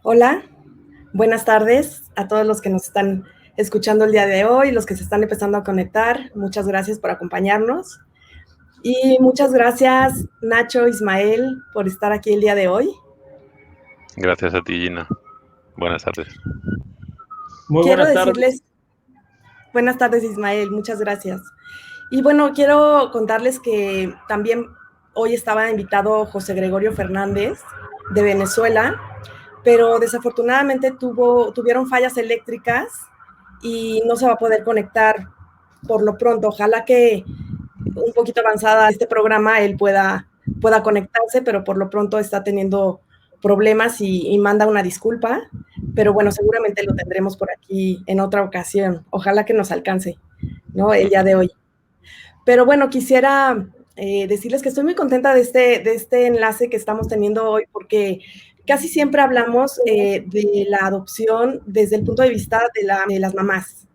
Hola, buenas tardes a todos los que nos están escuchando el día de hoy, los que se están empezando a conectar. Muchas gracias por acompañarnos. Y muchas gracias, Nacho, Ismael, por estar aquí el día de hoy. Gracias a ti, Gina. Buenas tardes. Muy Quiero buenas tardes. decirles, buenas tardes, Ismael, muchas gracias. Y bueno, quiero contarles que también hoy estaba invitado José Gregorio Fernández de Venezuela, pero desafortunadamente tuvieron fallas eléctricas y no se va a poder conectar por lo pronto. Ojalá que un poquito avanzada este programa él pueda conectarse, pero por lo pronto está teniendo problemas y manda una disculpa, pero bueno, seguramente lo tendremos por aquí en otra ocasión. Ojalá que nos alcance, ¿no? El día de hoy. Pero bueno, quisiera decirles que estoy muy contenta de este enlace que estamos teniendo hoy, porque casi siempre hablamos de la adopción desde el punto de vista de las mamás,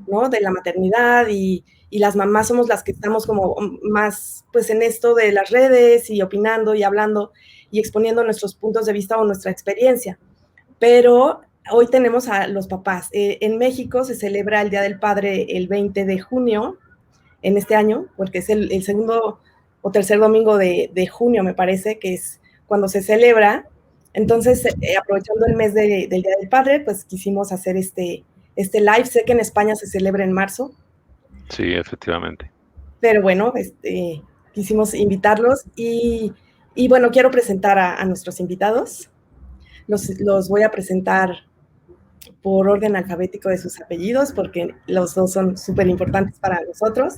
¿no? De la maternidad y las mamás somos las que estamos como más pues en esto de las redes y opinando y hablando y exponiendo nuestros puntos de vista o nuestra experiencia. Pero hoy tenemos a los papás. En México se celebra el Día del Padre el 20 de junio en este año, porque es el segundo o tercer domingo de junio, me parece, que es cuando se celebra. Entonces, aprovechando el mes del Día del Padre, pues quisimos hacer este live. Sé que en España se celebra en marzo. Sí, efectivamente. Pero bueno, quisimos invitarlos y bueno, quiero presentar a nuestros invitados. Los voy a presentar por orden alfabético de sus apellidos, porque los dos son súper importantes para nosotros.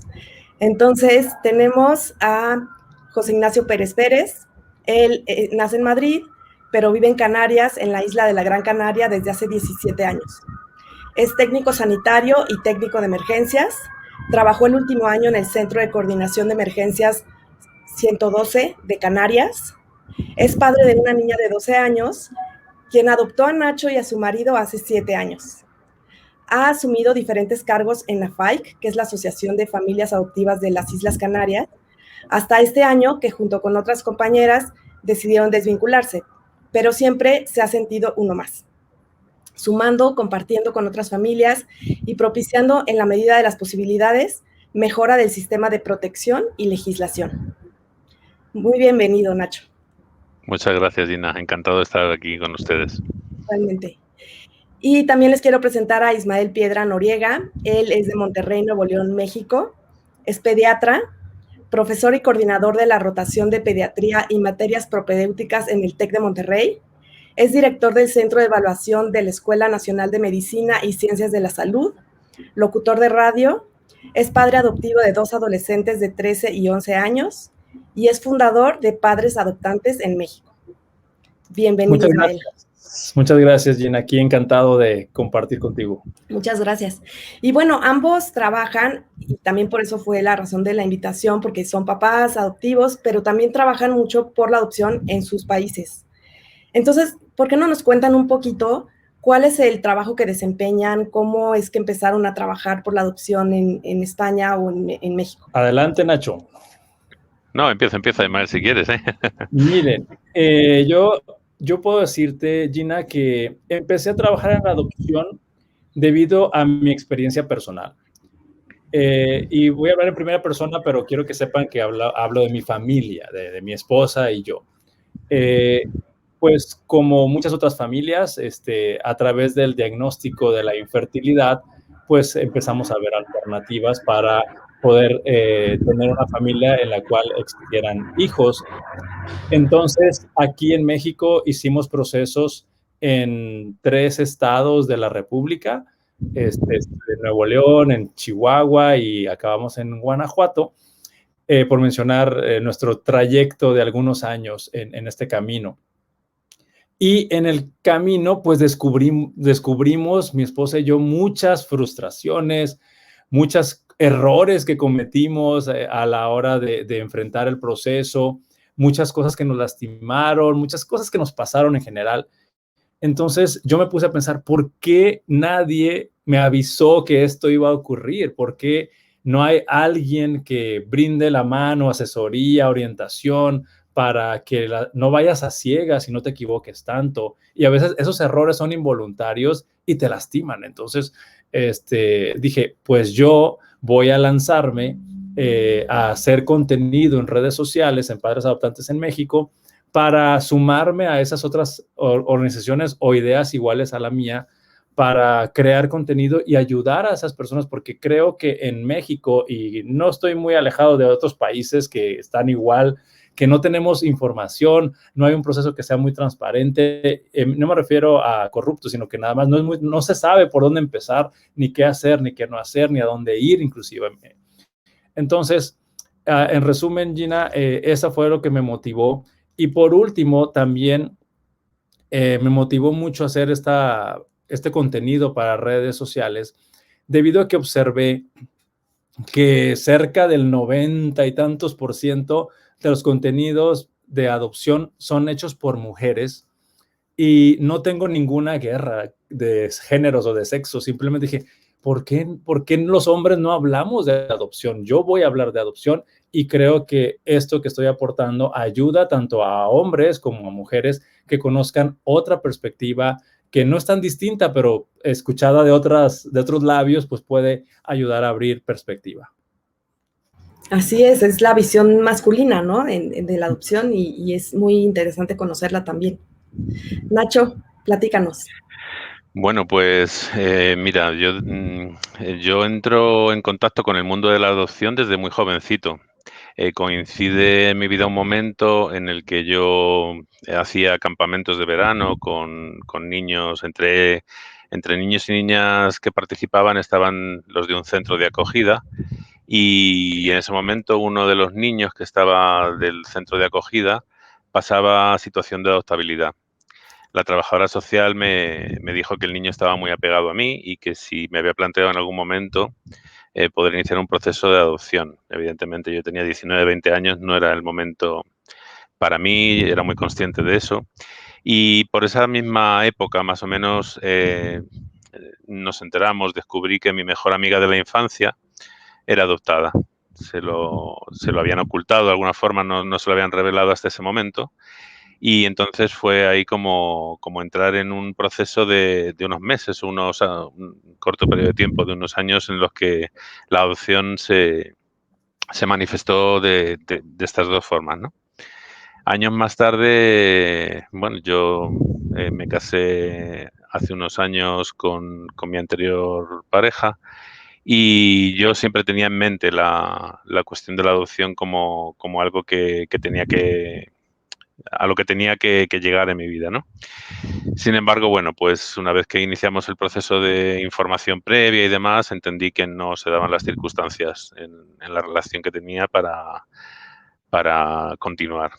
Entonces, tenemos a José Ignacio Pérez Pérez. Él nace en Madrid, pero vive en Canarias, en la isla de la Gran Canaria, desde hace 17 años. Es técnico sanitario y técnico de emergencias. Trabajó el último año en el Centro de Coordinación de Emergencias 112 de Canarias. Es padre de una niña de 12 años, quien adoptó a Nacho y a su marido hace 7 años. Ha asumido diferentes cargos en la FAIC, que es la Asociación de Familias Adoptivas de las Islas Canarias, hasta este año que junto con otras compañeras decidieron desvincularse, pero siempre se ha sentido uno más, sumando, compartiendo con otras familias y propiciando en la medida de las posibilidades mejora del sistema de protección y legislación. Muy bienvenido, Nacho. Muchas gracias, Gina. Encantado de estar aquí con ustedes. Igualmente. Y también les quiero presentar a Ismael Piedra Noriega. Él es de Monterrey, Nuevo León, México. Es pediatra, profesor y coordinador de la rotación de pediatría y materias propedéuticas en el TEC de Monterrey. Es director del Centro de Evaluación de la Escuela Nacional de Medicina y Ciencias de la Salud, locutor de radio, es padre adoptivo de 2 adolescentes de 13 y 11 años y es fundador de Padres Adoptantes en México. Bienvenido, Ismael. Muchas gracias, Gina. Aquí encantado de compartir contigo. Muchas gracias. Y bueno, ambos trabajan, y también por eso fue la razón de la invitación, porque son papás adoptivos, pero también trabajan mucho por la adopción en sus países. Entonces, ¿por qué no nos cuentan un poquito cuál es el trabajo que desempeñan? ¿Cómo es que empezaron a trabajar por la adopción en España o en México? Adelante, Nacho. No, empieza, Ismael, si quieres. Miren, yo puedo decirte, Gina, que empecé a trabajar en la adopción debido a mi experiencia personal. Y voy a hablar en primera persona, pero quiero que sepan que hablo de mi familia, de mi esposa y yo. Pues como muchas otras familias, a través del diagnóstico de la infertilidad, pues empezamos a ver alternativas para poder tener una familia en la cual existieran hijos. Entonces, aquí en México hicimos procesos en 3 estados de la República, de Nuevo León, en Chihuahua y acabamos en Guanajuato, por mencionar nuestro trayecto de algunos años en este camino. Y en el camino, pues descubrimos, mi esposa y yo, muchas frustraciones, muchos errores que cometimos a la hora de enfrentar el proceso, muchas cosas que nos lastimaron, muchas cosas que nos pasaron en general. Entonces yo me puse a pensar, ¿por qué nadie me avisó que esto iba a ocurrir? ¿Por qué no hay alguien que brinde la mano, asesoría, orientación para que no vayas a ciegas y no te equivoques tanto. Y a veces esos errores son involuntarios y te lastiman. Entonces, dije, pues yo voy a lanzarme a hacer contenido en redes sociales, en Padres Adoptantes en México, para sumarme a esas otras organizaciones o ideas iguales a la mía, para crear contenido y ayudar a esas personas, porque creo que en México, y no estoy muy alejado de otros países que están igual, que no tenemos información, no hay un proceso que sea muy transparente. No me refiero a corrupto, sino que nada más no se sabe por dónde empezar, ni qué hacer, ni qué no hacer, ni a dónde ir, inclusive. Entonces, en resumen, Gina, esa fue lo que me motivó. Y por último, también me motivó mucho hacer este contenido para redes sociales, debido a que observé que cerca del 90 y tantos % de los contenidos de adopción son hechos por mujeres, y no tengo ninguna guerra de géneros o de sexo. Simplemente dije, ¿por qué los hombres no hablamos de adopción? Yo voy a hablar de adopción, y creo que esto que estoy aportando ayuda tanto a hombres como a mujeres que conozcan otra perspectiva que no es tan distinta, pero escuchada de otros labios, pues puede ayudar a abrir perspectiva. Así es la visión masculina, ¿no? De la adopción, y es muy interesante conocerla también. Nacho, platícanos. Bueno, pues mira, yo entro en contacto con el mundo de la adopción desde muy jovencito. Coincide en mi vida un momento en el que yo hacía campamentos de verano con niños, entre niños y niñas que participaban estaban los de un centro de acogida, y en ese momento uno de los niños que estaba del centro de acogida pasaba situación de adoptabilidad. La trabajadora social me dijo que el niño estaba muy apegado a mí y que si me había planteado en algún momento poder iniciar un proceso de adopción. Evidentemente yo tenía 19, 20 años, no era el momento para mí, era muy consciente de eso. Y por esa misma época, más o menos, nos enteramos, descubrí que mi mejor amiga de la infancia era adoptada. Se lo habían ocultado de alguna forma, no se lo habían revelado hasta ese momento. Y entonces fue ahí como entrar en un proceso de unos meses, un corto periodo de tiempo, de unos años, en los que la adopción se manifestó de estas dos formas, ¿no? Años más tarde, bueno, yo me casé hace unos años con mi anterior pareja, y yo siempre tenía en mente la cuestión de la adopción como algo que tenía a lo que tenía que llegar en mi vida, ¿no? Sin embargo, bueno, pues una vez que iniciamos el proceso de información previa y demás, entendí que no se daban las circunstancias en la relación que tenía para continuar.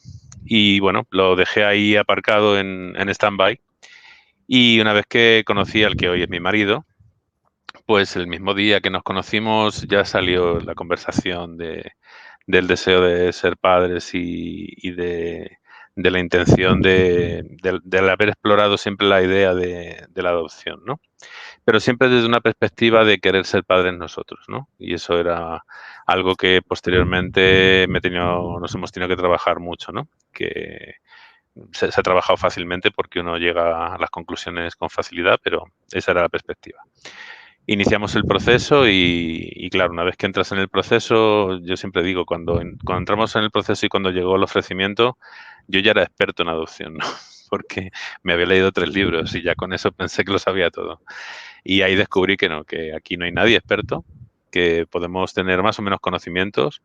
Y bueno, lo dejé ahí aparcado en stand-by, y una vez que conocí al que hoy es mi marido, pues el mismo día que nos conocimos ya salió la conversación del deseo de ser padres y de la intención de haber explorado siempre la idea de la adopción, ¿no? Pero siempre desde una perspectiva de querer ser padres nosotros, ¿no? Y eso era algo que posteriormente nos hemos tenido que trabajar mucho, ¿no? Que se ha trabajado fácilmente porque uno llega a las conclusiones con facilidad, pero esa era la perspectiva. Iniciamos el proceso y claro, una vez que entras en el proceso, yo siempre digo, cuando entramos en el proceso y cuando llegó el ofrecimiento, yo ya era experto en adopción, ¿no? Porque me había leído 3 libros y ya con eso pensé que lo sabía todo. Y ahí descubrí que no, que aquí no hay nadie experto, que podemos tener más o menos conocimientos,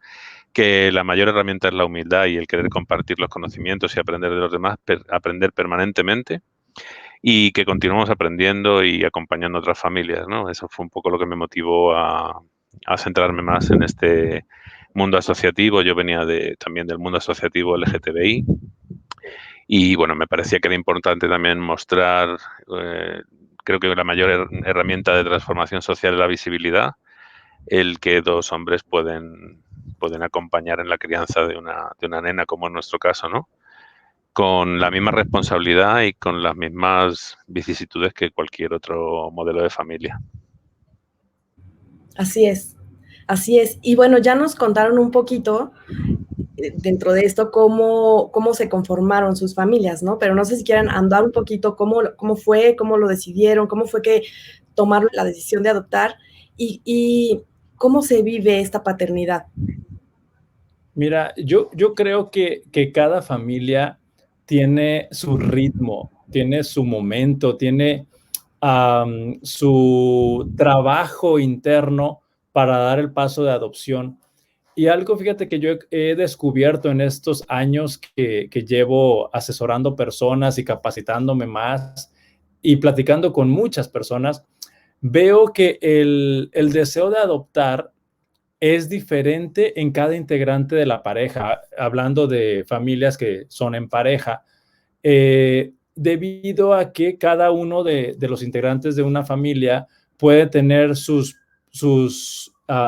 que la mayor herramienta es la humildad y el querer compartir los conocimientos y aprender de los demás, aprender permanentemente, y que continuamos aprendiendo y acompañando a otras familias, ¿no? Eso fue un poco lo que me motivó a centrarme más en este mundo asociativo. Yo venía también del mundo asociativo LGTBI, y bueno, me parecía que era importante también mostrar, creo que la mayor herramienta de transformación social es la visibilidad, el que 2 hombres pueden acompañar en la crianza de una nena, como en nuestro caso, ¿no? Con la misma responsabilidad y con las mismas vicisitudes que cualquier otro modelo de familia. Así es, así es. Y bueno, ya nos contaron un poquito dentro de esto cómo se conformaron sus familias, ¿no? Pero no sé si quieran andar un poquito cómo fue, cómo lo decidieron, cómo fue que tomaron la decisión de adoptar y cómo se vive esta paternidad. Mira, yo creo que cada familia tiene su ritmo, tiene su momento, tiene su trabajo interno para dar el paso de adopción. Y algo, fíjate, que yo he descubierto en estos años que llevo asesorando personas y capacitándome más y platicando con muchas personas, veo que el deseo de adoptar es diferente en cada integrante de la pareja, hablando de familias que son en pareja, debido a que cada uno de los integrantes de una familia puede tener sus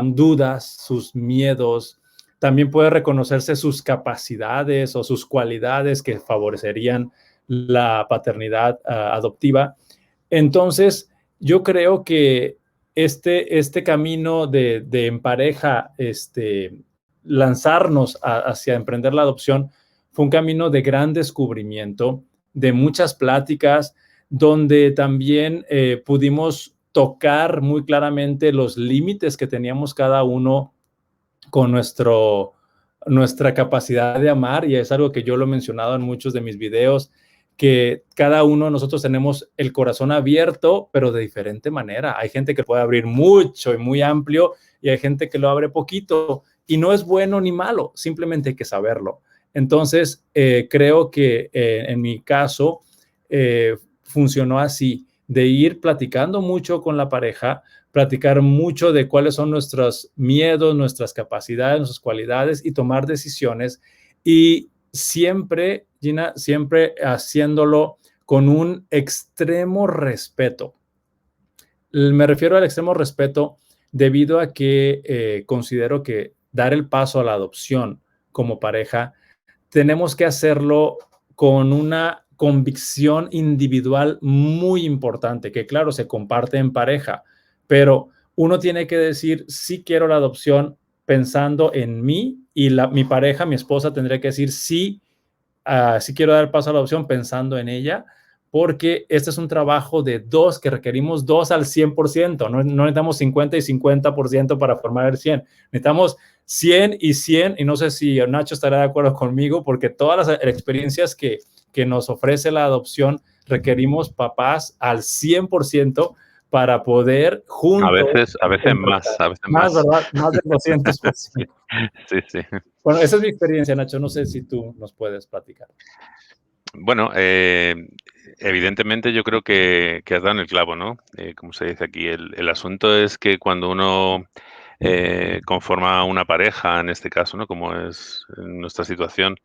dudas, sus miedos, también puede reconocerse sus capacidades o sus cualidades que favorecerían la paternidad adoptiva. Entonces, yo creo que este camino de en pareja, lanzarnos hacia emprender la adopción, fue un camino de gran descubrimiento, de muchas pláticas, donde también pudimos tocar muy claramente los límites que teníamos cada uno con nuestra capacidad de amar, y es algo que yo lo he mencionado en muchos de mis videos, que cada uno de nosotros tenemos el corazón abierto, pero de diferente manera. Hay gente que puede abrir mucho y muy amplio, y hay gente que lo abre poquito, y no es bueno ni malo, simplemente hay que saberlo. Entonces, creo que en mi caso funcionó así, de ir platicando mucho con la pareja, platicar mucho de cuáles son nuestros miedos, nuestras capacidades, nuestras cualidades, y tomar decisiones. Y siempre, Gina, siempre haciéndolo con un extremo respeto. Me refiero al extremo respeto debido a que considero que dar el paso a la adopción como pareja, tenemos que hacerlo con una convicción individual muy importante, que claro, se comparte en pareja, pero uno tiene que decir, sí quiero la adopción pensando en mí, y mi pareja, mi esposa, tendría que decir, sí, sí quiero dar paso a la adopción pensando en ella, porque este es un trabajo de dos, que requerimos dos al 100%, no necesitamos 50 y 50% para formar el 100, necesitamos 100 y 100, y no sé si Nacho estará de acuerdo conmigo, porque todas las experiencias que nos ofrece la adopción, requerimos papás al 100% para poder juntos. A veces más. Más, ¿verdad? Más del 200%. Sí, sí. Bueno, esa es mi experiencia, Nacho. No sé si tú nos puedes platicar. Bueno, evidentemente yo creo que has dado en el clavo, ¿no? Como se dice aquí, el asunto es que cuando uno conforma una pareja, en este caso, ¿no? Como es en nuestra situación,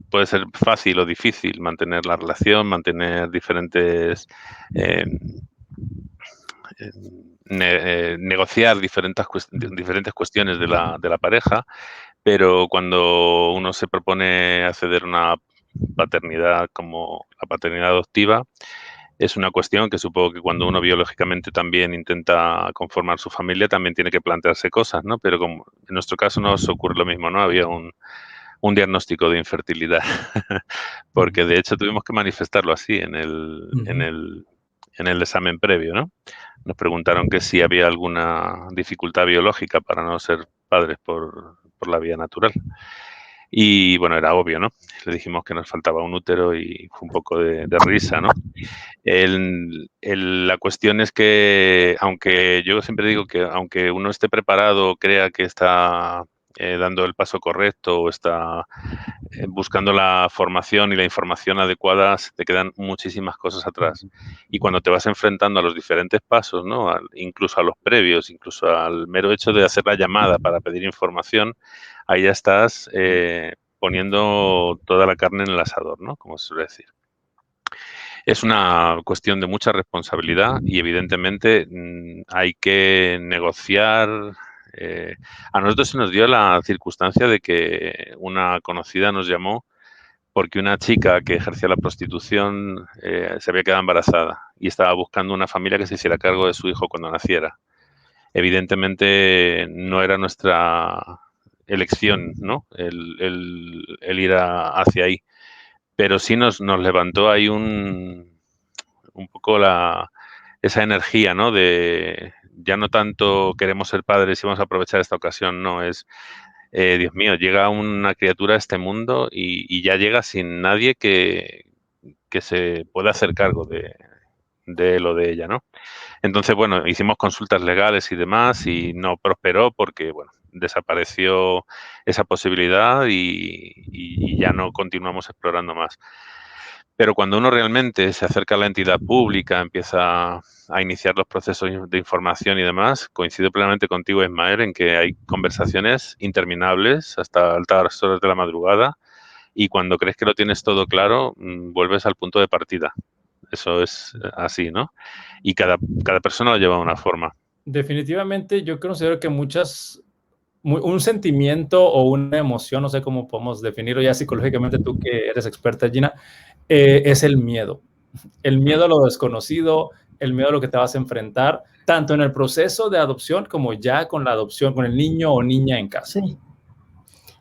puede ser fácil o difícil mantener la relación, mantener diferentes... negociar diferentes cuestiones de la pareja, pero cuando uno se propone acceder a una paternidad como la paternidad adoptiva, es una cuestión que supongo que cuando uno biológicamente también intenta conformar su familia, también tiene que plantearse cosas, ¿no? Pero como en nuestro caso nos ocurre lo mismo, ¿no? Había un diagnóstico de infertilidad, porque de hecho tuvimos que manifestarlo así en el examen previo, ¿no? Nos preguntaron que si había alguna dificultad biológica para no ser padres por la vía natural. Y bueno, era obvio, ¿no? Le dijimos que nos faltaba un útero y fue un poco de risa, ¿no? La cuestión es que, aunque yo siempre digo que aunque uno esté preparado, crea que está dando el paso correcto o está buscando la formación y la información adecuada, te quedan muchísimas cosas atrás. Y cuando te vas enfrentando a los diferentes pasos, ¿no? Incluso a los previos, incluso al mero hecho de hacer la llamada para pedir información, ahí ya estás poniendo toda la carne en el asador, ¿no? Como se suele decir. Es una cuestión de mucha responsabilidad y evidentemente hay que negociar. A nosotros se nos dio la circunstancia de que una conocida nos llamó porque una chica que ejercía la prostitución se había quedado embarazada y estaba buscando una familia que se hiciera cargo de su hijo cuando naciera. Evidentemente no era nuestra elección, ¿no? El ir hacia ahí. Pero sí nos levantó ahí un poco esa energía, ¿no? De ya no tanto queremos ser padres y vamos a aprovechar esta ocasión, no, es, Dios mío, llega una criatura a este mundo y ya llega sin nadie que se pueda hacer cargo de él o de ella, ¿no? Entonces, bueno, hicimos consultas legales y demás y no prosperó porque, bueno, desapareció esa posibilidad y ya no continuamos explorando más. Pero cuando uno realmente se acerca a la entidad pública, empieza a iniciar los procesos de información y demás, coincido plenamente contigo, Ismael, en que hay conversaciones interminables hasta altas horas de la madrugada y cuando crees que lo tienes todo claro, vuelves al punto de partida. Eso es así, ¿no? Y cada persona lo lleva de una forma. Definitivamente yo considero que un sentimiento o una emoción, no sé cómo podemos definirlo ya psicológicamente, tú que eres experta, Gina, es el miedo. El miedo a lo desconocido, el miedo a lo que te vas a enfrentar, tanto en el proceso de adopción como ya con la adopción, con el niño o niña en casa. Sí.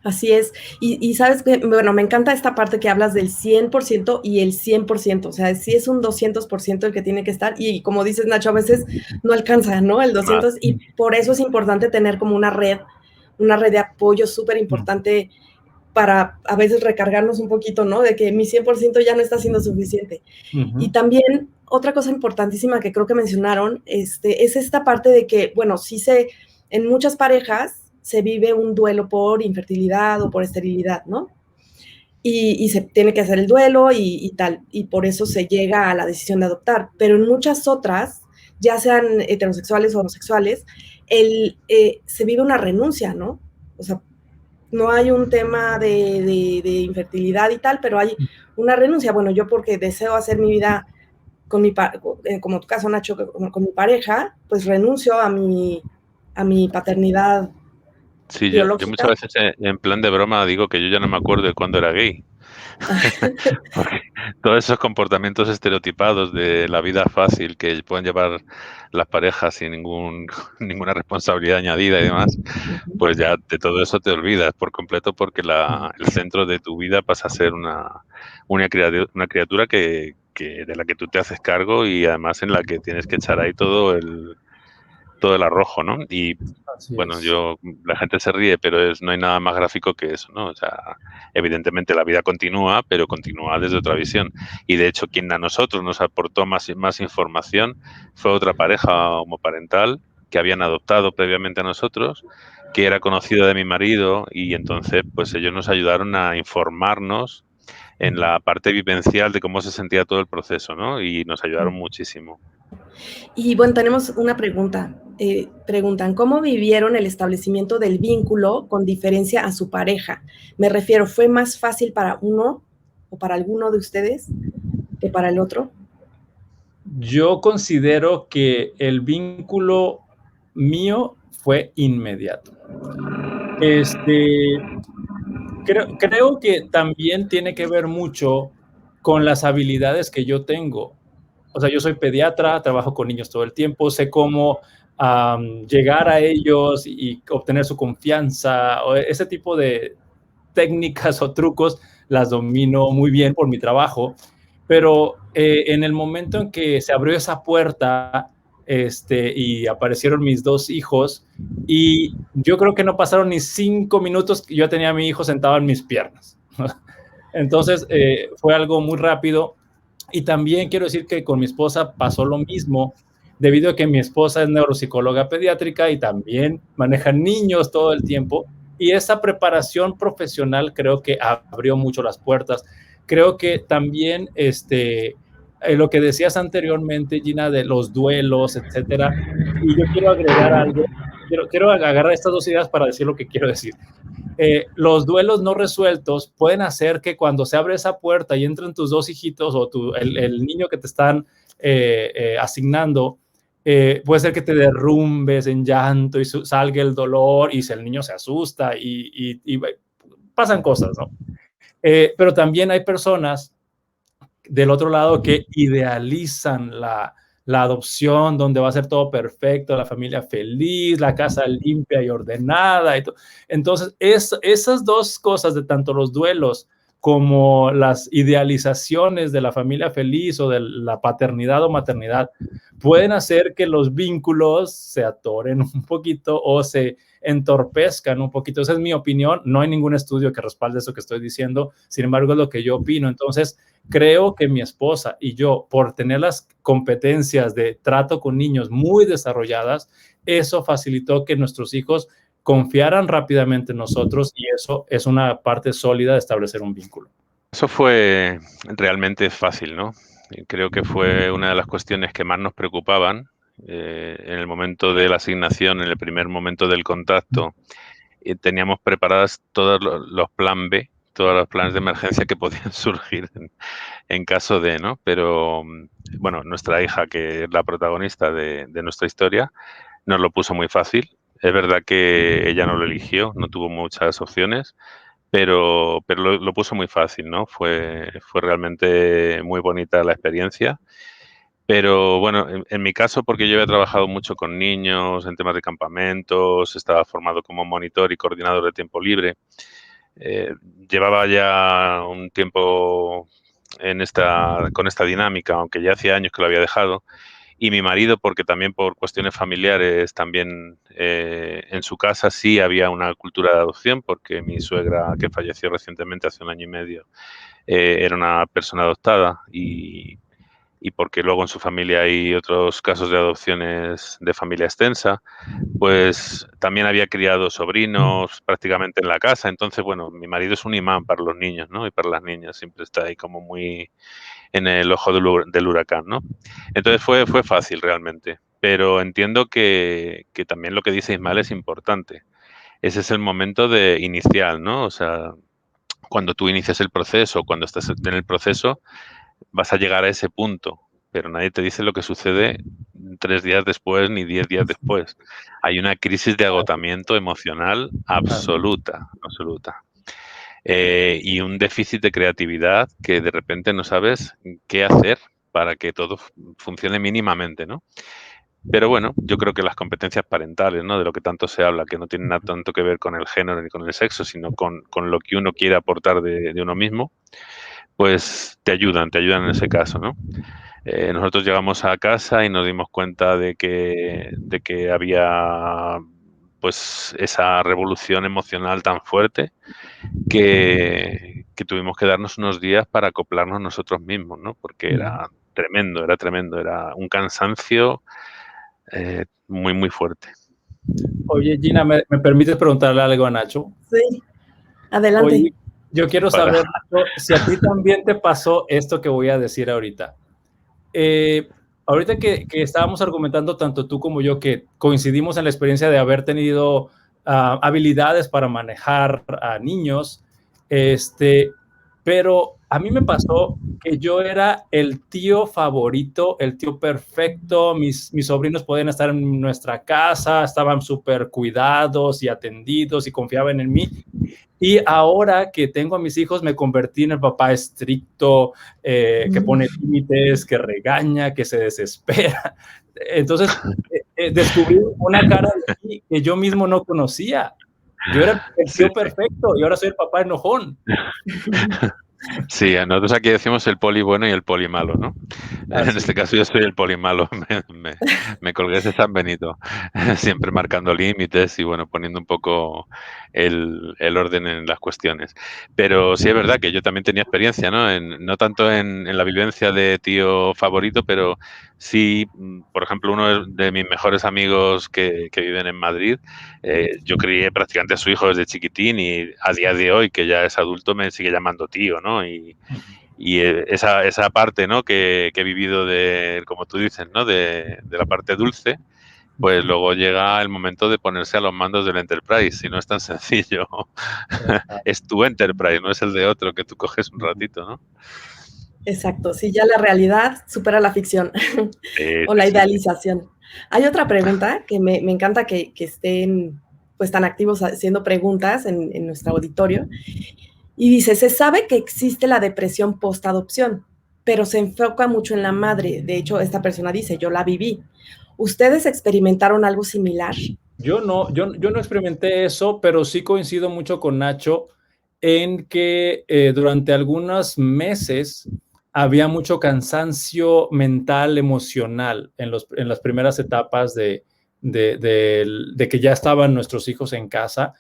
Así es. Y sabes que, bueno, me encanta esta parte que hablas del 100% y el 100%. O sea, sí es un 200% el que tiene que estar. Y como dices, Nacho, a veces no alcanza, ¿no? El 200. Y por eso es importante tener como una red de apoyo súper importante para a veces recargarnos un poquito, ¿no? De que mi 100% ya no está siendo suficiente. Y también otra cosa importantísima que creo que mencionaron es esta parte de que, bueno, en muchas parejas se vive un duelo por infertilidad o por esterilidad, ¿no? Y se tiene que hacer el duelo y tal, y por eso se llega a la decisión de adoptar. Pero en muchas otras, ya sean heterosexuales o homosexuales, se vive una renuncia, ¿no? O sea, no hay un tema de infertilidad y tal, pero hay una renuncia. Bueno, yo porque deseo hacer mi vida como tu caso, Nacho, con mi pareja, pues renuncio a mi paternidad. Sí, yo muchas veces en plan de broma digo que yo ya no me acuerdo de cuándo era gay. Porque todos esos comportamientos estereotipados de la vida fácil que pueden llevar las parejas sin ninguna responsabilidad añadida y demás, pues ya de todo eso te olvidas por completo porque el centro de tu vida pasa a ser una criatura que de la que tú te haces cargo y además en la que tienes que echar ahí todo el arrojo, ¿no? Y bueno, la gente se ríe, pero no hay nada más gráfico que eso, ¿no? O sea, evidentemente la vida continúa, pero continúa desde otra visión. Y de hecho, quien a nosotros nos aportó más información fue otra pareja homoparental que habían adoptado previamente a nosotros, que era conocido de mi marido, y entonces, pues ellos nos ayudaron a informarnos en la parte vivencial de cómo se sentía todo el proceso, ¿no? Y nos ayudaron muchísimo. Y bueno, tenemos una pregunta. Preguntan, ¿cómo vivieron el establecimiento del vínculo con diferencia a su pareja? Me refiero, ¿fue más fácil para uno o para alguno de ustedes que para el otro? Yo considero que el vínculo mío fue inmediato. Creo que también tiene que ver mucho con las habilidades que yo tengo. O sea, yo soy pediatra, trabajo con niños todo el tiempo, sé cómo llegar a ellos y obtener su confianza, o ese tipo de técnicas o trucos las domino muy bien por mi trabajo, pero en el momento en que se abrió esa puerta y aparecieron mis dos hijos, y yo creo que no pasaron ni 5 minutos que yo tenía a mi hijo sentado en mis piernas. Entonces fue algo muy rápido. Y también quiero decir que con mi esposa pasó lo mismo, debido a que mi esposa es neuropsicóloga pediátrica y también maneja niños todo el tiempo. Y esa preparación profesional creo que abrió mucho las puertas. Creo que también lo que decías anteriormente, Gina, de los duelos, etcétera. Y yo quiero agregar algo. Quiero agarrar estas dos ideas para decir lo que quiero decir. Los duelos no resueltos pueden hacer que cuando se abre esa puerta y entran tus dos hijitos o el niño que te están asignando, puede ser que te derrumbes en llanto y salga el dolor y el niño se asusta y pasan cosas, ¿no? Pero también hay personas del otro lado que idealizan la la adopción, donde va a ser todo perfecto, la familia feliz, la casa limpia y ordenada. Entonces, esas dos cosas, de tanto los duelos como las idealizaciones de la familia feliz o de la paternidad o maternidad, pueden hacer que los vínculos se atoren un poquito o se entorpezcan un poquito. Esa es mi opinión. No hay ningún estudio que respalde eso que estoy diciendo. Sin embargo, es lo que yo opino. Entonces, creo que mi esposa y yo, por tener las competencias de trato con niños muy desarrolladas, eso facilitó que nuestros hijos confiaran rápidamente en nosotros, y eso es una parte sólida de establecer un vínculo. Eso fue realmente fácil, ¿no? Creo que fue una de las cuestiones que más nos preocupaban en el momento de la asignación, en el primer momento del contacto. Teníamos preparadas todos los plan B, todos los planes de emergencia que podían surgir en caso de, ¿no? Pero, bueno, nuestra hija, que es la protagonista de nuestra historia, nos lo puso muy fácil. Es verdad que ella no lo eligió, no tuvo muchas opciones, pero lo puso muy fácil, ¿no? Fue realmente muy bonita la experiencia. Pero bueno, en mi caso, porque yo había trabajado mucho con niños en temas de campamentos, estaba formado como monitor y coordinador de tiempo libre, llevaba ya un tiempo con esta dinámica, aunque ya hacía años que lo había dejado. Y mi marido, porque también por cuestiones familiares, también en su casa sí había una cultura de adopción, porque mi suegra, que falleció recientemente hace 1 año y medio, era una persona adoptada, y porque luego en su familia hay otros casos de adopciones de familia extensa, pues también había criado sobrinos prácticamente en la casa. Entonces, bueno, mi marido es un imán para los niños, ¿no? Y para las niñas, siempre está ahí como muy en el ojo del huracán, ¿no? Entonces fue fácil realmente, pero entiendo que también lo que dice Ismael es importante. Ese es el momento inicial, ¿no? O sea, cuando tú inicias el proceso, cuando estás en el proceso, vas a llegar a ese punto, pero nadie te dice lo que sucede 3 días después ni 10 días después. Hay una crisis de agotamiento emocional absoluta. Y un déficit de creatividad que de repente no sabes qué hacer para que todo funcione mínimamente, ¿no? Pero bueno, yo creo que las competencias parentales, ¿no? De lo que tanto se habla, que no tienen nada tanto que ver con el género ni con el sexo, sino con lo que uno quiere aportar de uno mismo, pues te ayudan en ese caso, ¿no? Nosotros llegamos a casa y nos dimos cuenta de que había pues esa revolución emocional tan fuerte que tuvimos que darnos unos días para acoplarnos nosotros mismos, ¿no? Porque era tremendo, era un cansancio muy, muy fuerte. Oye, Gina, ¿me permites preguntarle algo a Nacho? Sí, adelante. Oye, yo quiero saber si a ti también te pasó esto que voy a decir ahorita. Ahorita que estábamos argumentando tanto tú como yo, que coincidimos en la experiencia de haber tenido habilidades para manejar a niños, pero a mí me pasó que yo era el tío favorito, el tío perfecto. Mis sobrinos podían estar en nuestra casa, estaban súper cuidados y atendidos y confiaban en mí. Y ahora que tengo a mis hijos, me convertí en el papá estricto, que pone límites, que regaña, que se desespera. Entonces, descubrí una cara de mí que yo mismo no conocía. Yo era el tío perfecto y ahora soy el papá enojón. Sí, nosotros aquí decimos el poli bueno y el poli malo, ¿no? En este caso yo soy el poli malo, me colgué ese San Benito, siempre marcando límites y bueno, poniendo un poco el orden en las cuestiones. Pero sí es verdad que yo también tenía experiencia, ¿no? No tanto en la vivencia de tío favorito, pero sí, por ejemplo, uno de mis mejores amigos que viven en Madrid, yo crié prácticamente a su hijo desde chiquitín y a día de hoy, que ya es adulto, me sigue llamando tío, ¿no? Y esa parte, ¿no? que he vivido como tú dices, ¿no? De la parte dulce, pues luego llega el momento de ponerse a los mandos del Enterprise y no es tan sencillo. Es tu Enterprise, no es el de otro que tú coges un ratito, ¿no? Exacto, sí, ya la realidad supera la ficción o la idealización. Hay otra pregunta que me encanta que estén pues tan activos haciendo preguntas en nuestro auditorio, y dice, se sabe que existe la depresión post-adopción, pero se enfoca mucho en la madre. De hecho, esta persona dice, yo la viví. ¿Ustedes experimentaron algo similar? Yo no experimenté eso, pero sí coincido mucho con Nacho en que durante algunos meses había mucho cansancio mental, emocional en las primeras etapas de que ya estaban nuestros hijos en casa,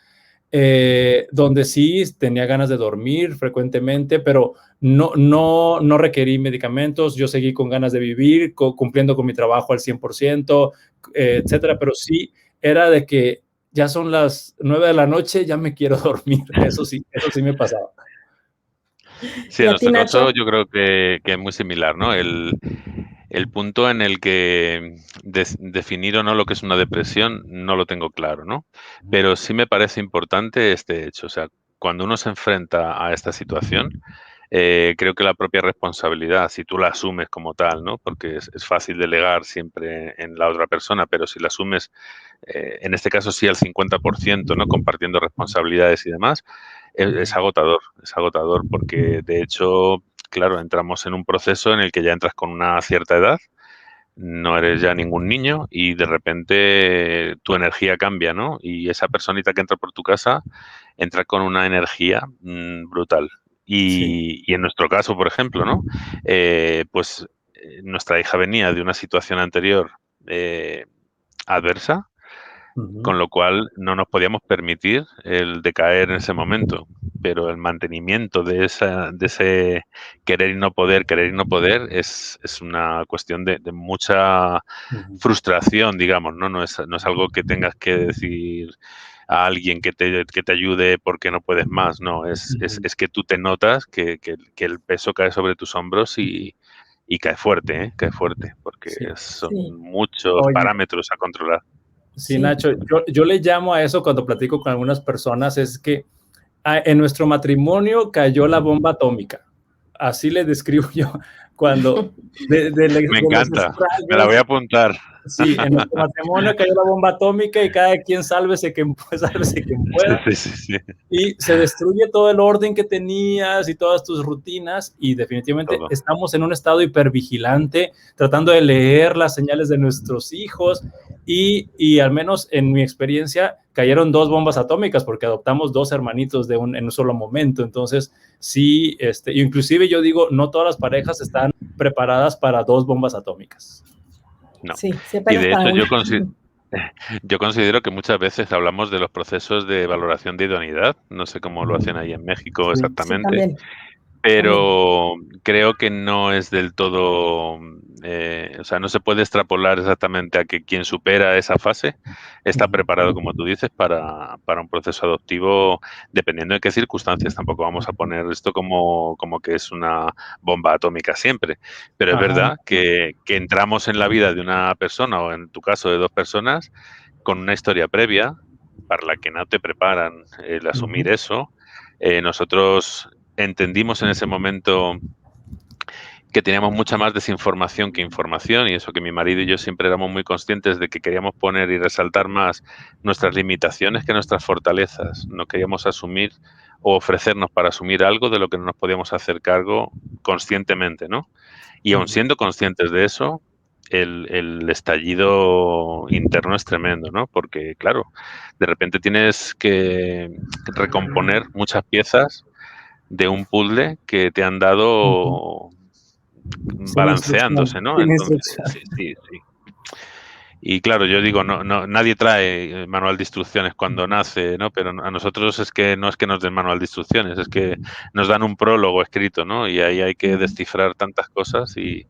donde sí tenía ganas de dormir frecuentemente, pero no requerí medicamentos, yo seguí con ganas de vivir, cumpliendo con mi trabajo al 100%, etcétera, pero sí era de que ya son las 9 de la noche, ya me quiero dormir. Eso sí me pasaba. Sí, ¿Y en a ti, nuestro caso Nacho? yo creo que es muy similar, ¿no? El punto en el que definir o no lo que es una depresión no lo tengo claro, ¿no? Pero sí me parece importante este hecho. O sea, cuando uno se enfrenta a esta situación, creo que la propia responsabilidad, si tú la asumes como tal, ¿no? Porque es fácil delegar siempre en la otra persona, pero si la asumes, en este caso sí al 50%, ¿no? Compartiendo responsabilidades y demás, es agotador porque de hecho, claro, entramos en un proceso en el que ya entras con una cierta edad, no eres ya ningún niño y de repente tu energía cambia, ¿no? Y esa personita que entra por tu casa entra con una energía brutal. Sí. Y en nuestro caso, por ejemplo, ¿no? Pues nuestra hija venía de una situación anterior adversa, con lo cual no nos podíamos permitir el decaer en ese momento, pero el mantenimiento de ese querer y no poder es una cuestión de mucha frustración, digamos, ¿no? No es algo que tengas que decir a alguien que te ayude porque no puedes más, no, es que tú te notas que el peso cae sobre tus hombros y cae fuerte, porque Sí. son Sí. muchos Oye, parámetros a controlar. sí, Sí. Nacho, yo le llamo a eso cuando platico con algunas personas, es que en nuestro matrimonio cayó la bomba atómica. Así le describo yo cuando Me de los encanta, me la voy estragos. a apuntar. Sí, en nuestro matrimonio cayó la bomba atómica y cada quien sálvese quien pueda. Sí, sí, sí, Y se destruye todo el orden que tenías y todas tus rutinas y definitivamente todo. estamos en un estado hipervigilante, tratando de leer las señales de nuestros hijos y al menos en mi experiencia cayeron 2 bombas atómicas porque adoptamos 2 hermanitos en un solo momento. Entonces, sí, inclusive yo digo, no todas las parejas están preparadas para 2 bombas atómicas. No. Sí, sí, Y apenas de para hecho una. yo considero que muchas veces hablamos de los procesos de valoración de idoneidad, no sé cómo lo hacen ahí en México Sí. Sí, exactamente, también, también. pero creo que no es del todo, o sea, no se puede extrapolar exactamente a que quien supera esa fase está preparado, como tú dices, para un proceso adoptivo, dependiendo de qué circunstancias. Tampoco vamos a poner esto como que es una bomba atómica siempre, pero es Ajá. verdad que entramos en la vida de una persona, o en tu caso de 2 personas, con una historia previa para la que no te preparan el asumir eso. Nosotros entendimos en ese momento que teníamos mucha más desinformación que información y eso que mi marido y yo siempre éramos muy conscientes de que queríamos poner y resaltar más nuestras limitaciones que nuestras fortalezas. No queríamos asumir o ofrecernos para asumir algo de lo que no nos podíamos hacer cargo conscientemente, ¿no? Y aun siendo conscientes de eso, el estallido interno es tremendo, ¿no? Porque, claro, de repente tienes que recomponer muchas piezas de un puzzle que te han dado Sin instrucción, balanceándose, ¿no? sin Entonces, instrucción. sí, sí, sí. Y claro, yo digo, nadie trae manual de instrucciones cuando nace, ¿no? Pero a nosotros es que no es que nos den manual de instrucciones, es que nos dan un prólogo escrito, ¿no? Y ahí hay que descifrar tantas cosas y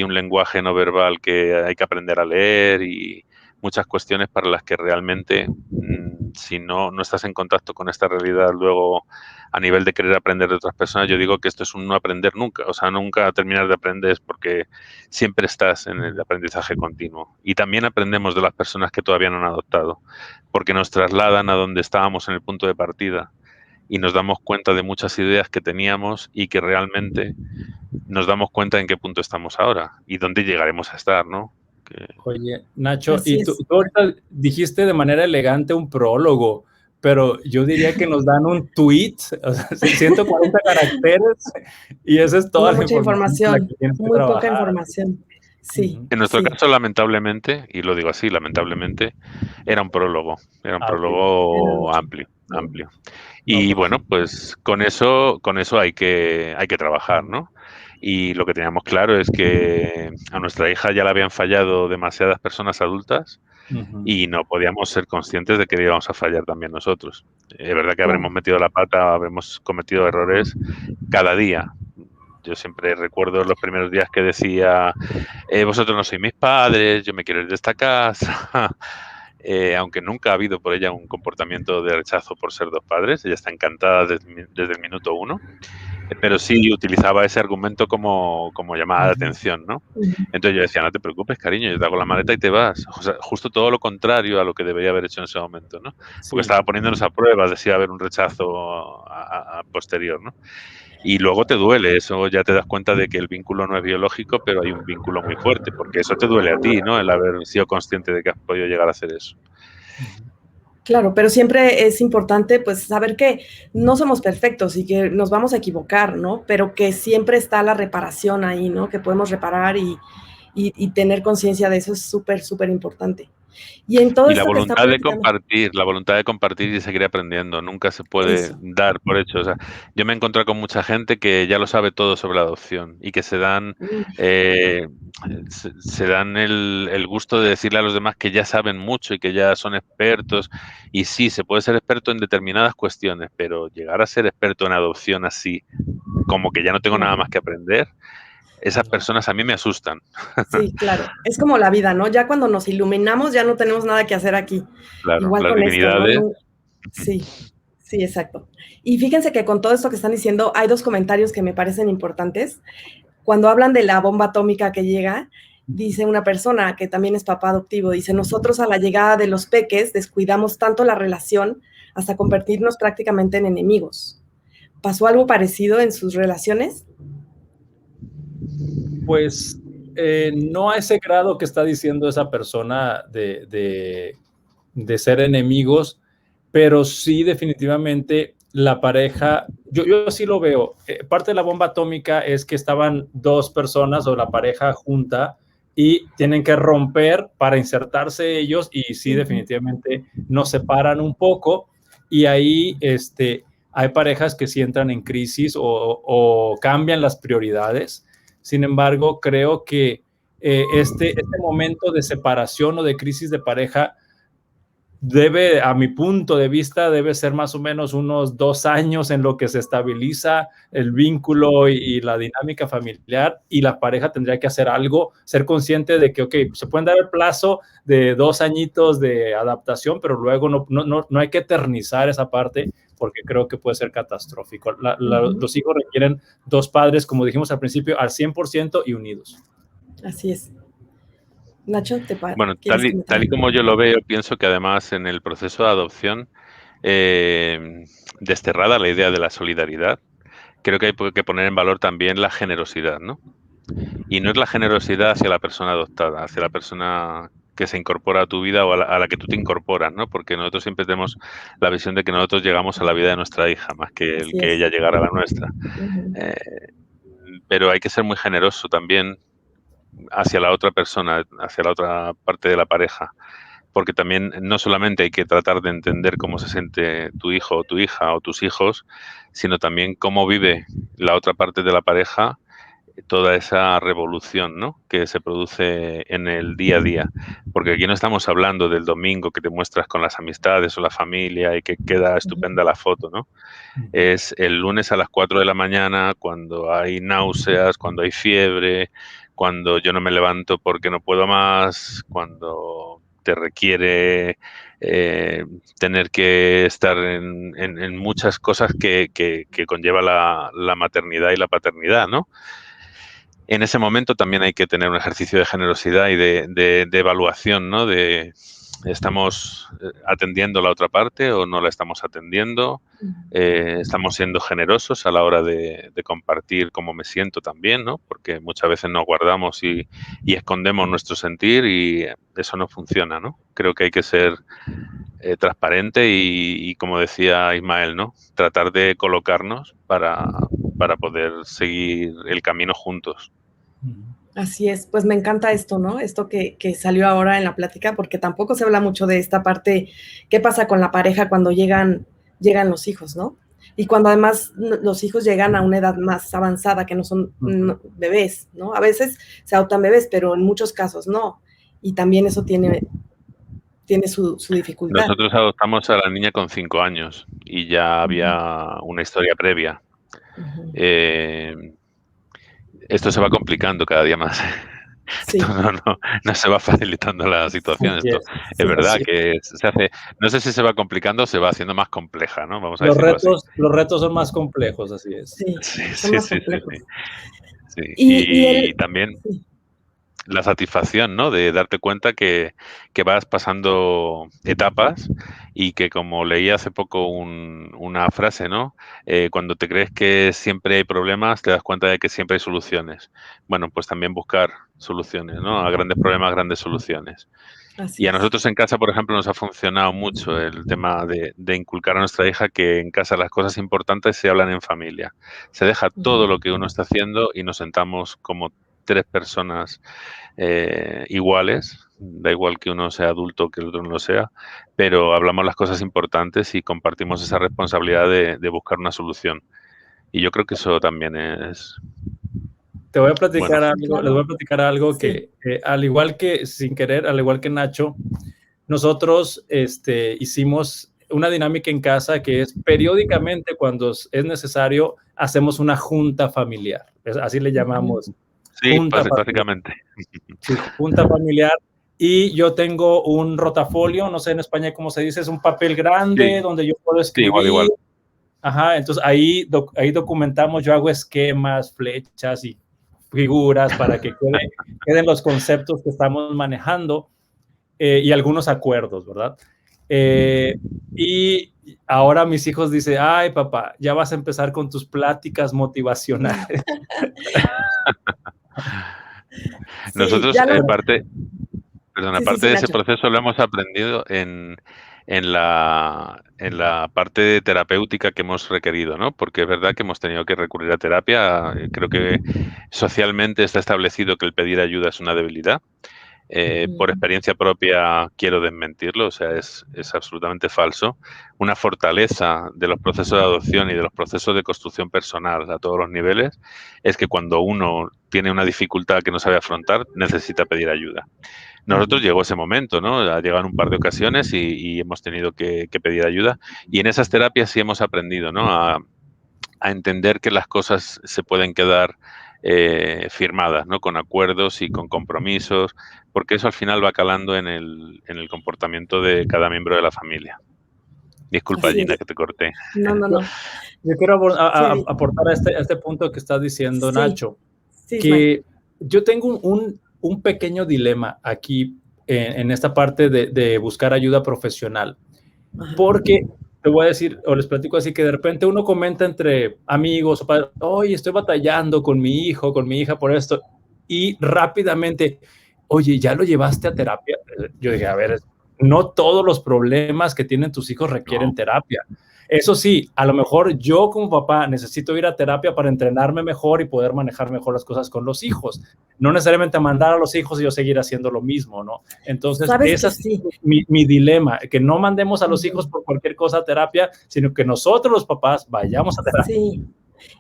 un lenguaje no verbal que hay que aprender a leer y muchas cuestiones para las que realmente, si no estás en contacto con esta realidad luego a nivel de querer aprender de otras personas, yo digo que esto es un no aprender nunca, o sea, nunca terminar de aprender porque siempre estás en el aprendizaje continuo. Y también aprendemos de las personas que todavía no han adoptado, porque nos trasladan a donde estábamos en el punto de partida y nos damos cuenta de muchas ideas que teníamos y que realmente nos damos cuenta en qué punto estamos ahora y dónde llegaremos a estar, ¿no? Oye, Nacho, Así y tú es. ahorita dijiste de manera elegante un prólogo, pero yo diría que nos dan un tweet, o sea, 140 caracteres, y esa es toda No la mucha información con la que información, tienes que muy poca trabajar. información. Sí, Ujú. En nuestro sí. caso, lamentablemente, y lo digo así, lamentablemente, era un prólogo Ah, ok. Era amplio, mucho. amplio. No, Y pues bueno, sí. pues con eso hay que trabajar, ¿no? Y lo que teníamos claro es que a nuestra hija ya la habían fallado demasiadas personas adultas Ujú. y no podíamos ser conscientes de que le íbamos a fallar también nosotros. Es verdad que Claro. habremos metido la pata, habremos cometido errores cada día. Yo siempre recuerdo los primeros días que decía, vosotros no sois mis padres, yo me quiero ir de esta casa. Aunque nunca ha habido por ella un comportamiento de rechazo por ser dos padres, ella está encantada desde el minuto uno, pero sí utilizaba ese argumento como llamada de Ujú. atención, ¿no? Ujú. Entonces yo decía, no te preocupes, cariño, yo te hago la maleta y te vas. O sea, justo todo lo contrario a lo que debería haber hecho en ese momento, ¿no? Porque Sí. estaba poniéndonos a prueba de si iba a haber un rechazo a posterior, ¿no? Y luego te duele, eso ya te das cuenta de que el vínculo no es biológico, pero hay un vínculo muy fuerte, porque eso te duele a ti, ¿no? El haber sido consciente de que has podido llegar a hacer eso. Ujú. Claro, pero siempre es importante pues saber que no somos perfectos y que nos vamos a equivocar, ¿no? Pero que siempre está la reparación ahí, ¿no? Que podemos reparar y tener conciencia de eso es súper, súper importante. Y en todo Y esto que están platicando, la voluntad de compartir y seguir aprendiendo, nunca se puede eso. dar por hecho. O sea, yo me he encontrado con mucha gente que ya lo sabe todo sobre la adopción y que eh, se dan el gusto de decirle a los demás que ya saben mucho y que ya son expertos. Y sí, se puede ser experto en determinadas cuestiones, pero llegar a ser experto en adopción así, como que ya no tengo nada Claro. más que aprender, esas No. personas a mí me asustan. Sí, claro. Es como la vida, ¿no? Ya cuando nos iluminamos ya no tenemos nada que hacer aquí. Claro, Igual las con esto, ¿no? divinidades. Sí, sí, exacto. Y fíjense que con todo esto que están diciendo, hay dos comentarios que me parecen importantes. Cuando hablan de la bomba atómica que llega, dice una persona que también es papá adoptivo, dice, nosotros a la llegada de los peques descuidamos tanto la relación hasta convertirnos prácticamente en enemigos. ¿Pasó algo parecido en sus relaciones? Pues no a ese grado que está diciendo esa persona de ser enemigos, pero sí definitivamente la pareja, yo sí lo veo, parte de la bomba atómica es que estaban dos personas o la pareja junta y tienen que romper para insertarse ellos y sí definitivamente nos separan un poco y ahí hay parejas que sí entran en crisis o cambian las prioridades. Sin embargo, creo que este momento de separación o de crisis de pareja debe, a mi punto de vista, debe ser más o menos unos 2 años en lo que se estabiliza el vínculo y la dinámica familiar y la pareja tendría que hacer algo, ser consciente de que, ok, se pueden dar el plazo de 2 añitos de adaptación, pero luego no hay que eternizar esa parte porque creo que puede ser catastrófico. Los hijos requieren dos padres, como dijimos al principio, al 100% y unidos. Así es. Nacho, Bueno, ¿quieres comentar tal y algo? como yo lo veo, pienso que además en el proceso de adopción, desterrada la idea de la solidaridad, creo que hay que poner en valor también la generosidad, ¿no? Y no es la generosidad hacia la persona adoptada, hacia la persona que se incorpora a tu vida o a la que tú te incorporas, ¿no? Porque nosotros siempre tenemos la visión de que nosotros llegamos a la vida de nuestra hija más que el Así que es. ella llegara a la nuestra. Eh, pero hay que ser muy generoso también hacia la otra persona, hacia la otra parte de la pareja, porque también no solamente hay que tratar de entender cómo se siente tu hijo o tu hija o tus hijos, sino también cómo vive la otra parte de la pareja toda esa revolución, ¿no?, que se produce en el día a día. Porque aquí no estamos hablando del domingo que te muestras con las amistades o la familia y que queda estupenda la foto, ¿no? Es el lunes a las 4 de la mañana, cuando hay náuseas, cuando hay fiebre, cuando yo no me levanto porque no puedo más, cuando te requiere tener que estar en muchas cosas que conlleva la maternidad y la paternidad, ¿no? En ese momento también hay que tener un ejercicio de generosidad y de evaluación, ¿no? De estamos atendiendo la otra parte o no la estamos atendiendo, estamos siendo generosos a la hora de compartir cómo me siento también, ¿no? Porque muchas veces nos guardamos y escondemos nuestro sentir y eso no funciona, ¿no? Creo que hay que ser transparente y como decía Ismael, ¿no? Tratar de colocarnos para poder seguir el camino juntos. Así es, pues me encanta esto, ¿no? Esto que salió ahora en la plática, porque tampoco se habla mucho de esta parte, qué pasa con la pareja cuando llegan los hijos, ¿no? Y cuando además los hijos llegan a una edad más avanzada, que no son bebés, ¿no? A veces se adoptan bebés, pero en muchos casos no. Y también eso tiene su dificultad. Nosotros adoptamos a la niña con 5 años y ya había una historia previa. Esto se va complicando cada día más. Sí. Esto no se va facilitando la situación. Esto es verdad que se hace, no sé si se va complicando o se va haciendo más compleja, ¿no? Vamos a decirlo así. Los retos son más complejos, así es. Sí. Y también la satisfacción, ¿no? De darte cuenta que vas pasando etapas y que, como leí hace poco una frase, ¿no? Cuando te crees que siempre hay problemas, te das cuenta de que siempre hay soluciones. Bueno, pues también buscar soluciones, ¿no? A grandes problemas, grandes soluciones. Y a nosotros en casa, por ejemplo, nos ha funcionado mucho el tema de inculcar a nuestra hija que en casa las cosas importantes se hablan en familia. Se deja todo lo que uno está haciendo y nos sentamos como 3 personas iguales, da igual que uno sea adulto que el otro no lo sea, pero hablamos las cosas importantes y compartimos esa responsabilidad de buscar una solución. Y yo creo que eso también es... Te voy a platicar algo, les voy a platicar algo que, al igual que, sin querer, al igual que Nacho, nosotros hicimos una dinámica en casa que es periódicamente, cuando es necesario, hacemos una junta familiar. Así le llamamos. Sí, básicamente. Sí, junta familiar. Y yo tengo un rotafolio, no sé en España cómo se dice, es un papel grande donde yo puedo escribir. Sí, igual. Ajá, entonces ahí documentamos, yo hago esquemas, flechas y figuras para que queden los conceptos que estamos manejando y algunos acuerdos, ¿verdad? Y ahora mis hijos dicen, ay, papá, ya vas a empezar con tus pláticas motivacionales. Nosotros, aparte de ese proceso, lo hemos aprendido en la parte terapéutica que hemos requerido, ¿no? Porque es verdad que hemos tenido que recurrir a terapia. Creo que socialmente está establecido que el pedir ayuda es una debilidad. Por experiencia propia quiero desmentirlo, o sea, es absolutamente falso. Una fortaleza de los procesos de adopción y de los procesos de construcción personal a todos los niveles es que cuando uno tiene una dificultad que no sabe afrontar, necesita pedir ayuda. Nosotros llegó ese momento, ¿no? Ha llegado en un par de ocasiones y hemos tenido que pedir ayuda. Y en esas terapias sí hemos aprendido, ¿no? A entender que las cosas se pueden quedar firmadas, ¿no? Con acuerdos y con compromisos, porque eso al final va calando en el comportamiento de cada miembro de la familia. Disculpa, Gina, que te corté. No. Yo quiero aportar a este punto que estás diciendo, Nacho, que yo tengo un pequeño dilema aquí en esta parte de buscar ayuda profesional, porque te voy a decir, o les platico así, que de repente uno comenta entre amigos, oye, estoy batallando con mi hijo, con mi hija por esto, y rápidamente, oye, ¿ya lo llevaste a terapia? Yo dije, a ver, no todos los problemas que tienen tus hijos requieren terapia. Eso sí, a lo mejor yo como papá necesito ir a terapia para entrenarme mejor y poder manejar mejor las cosas con los hijos. No necesariamente mandar a los hijos y yo seguir haciendo lo mismo, ¿no? Entonces, ese es mi dilema, que no mandemos a los hijos por cualquier cosa a terapia, sino que nosotros los papás vayamos a terapia. Sí.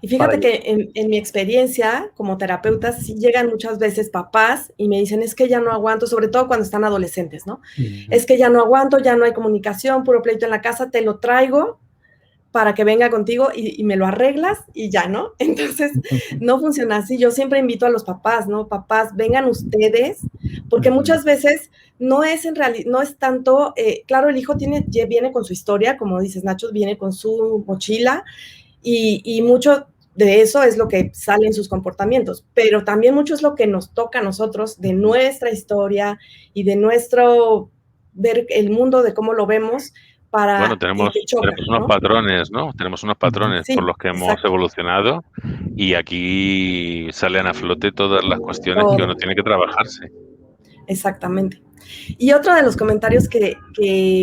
Y fíjate que en mi experiencia como terapeuta sí llegan muchas veces papás y me dicen, es que ya no aguanto, sobre todo cuando están adolescentes, ¿no? Es que ya no aguanto, ya no hay comunicación, puro pleito en la casa, te lo traigo para que venga contigo y me lo arreglas y ya, ¿no? Entonces, no funciona así. Yo siempre invito a los papás, ¿no? Papás, vengan ustedes, porque muchas veces no es en realidad, no es tanto, claro, el hijo viene con su historia, como dices, Nacho, viene con su mochila y mucho de eso es lo que sale en sus comportamientos, pero también mucho es lo que nos toca a nosotros de nuestra historia y de nuestro ver el mundo, de cómo lo vemos, bueno, tenemos unos patrones, ¿no? Tenemos unos patrones por los que hemos evolucionado y aquí salen a flote todas las cuestiones que uno tiene que trabajarse. exactamente. Y otro de los comentarios que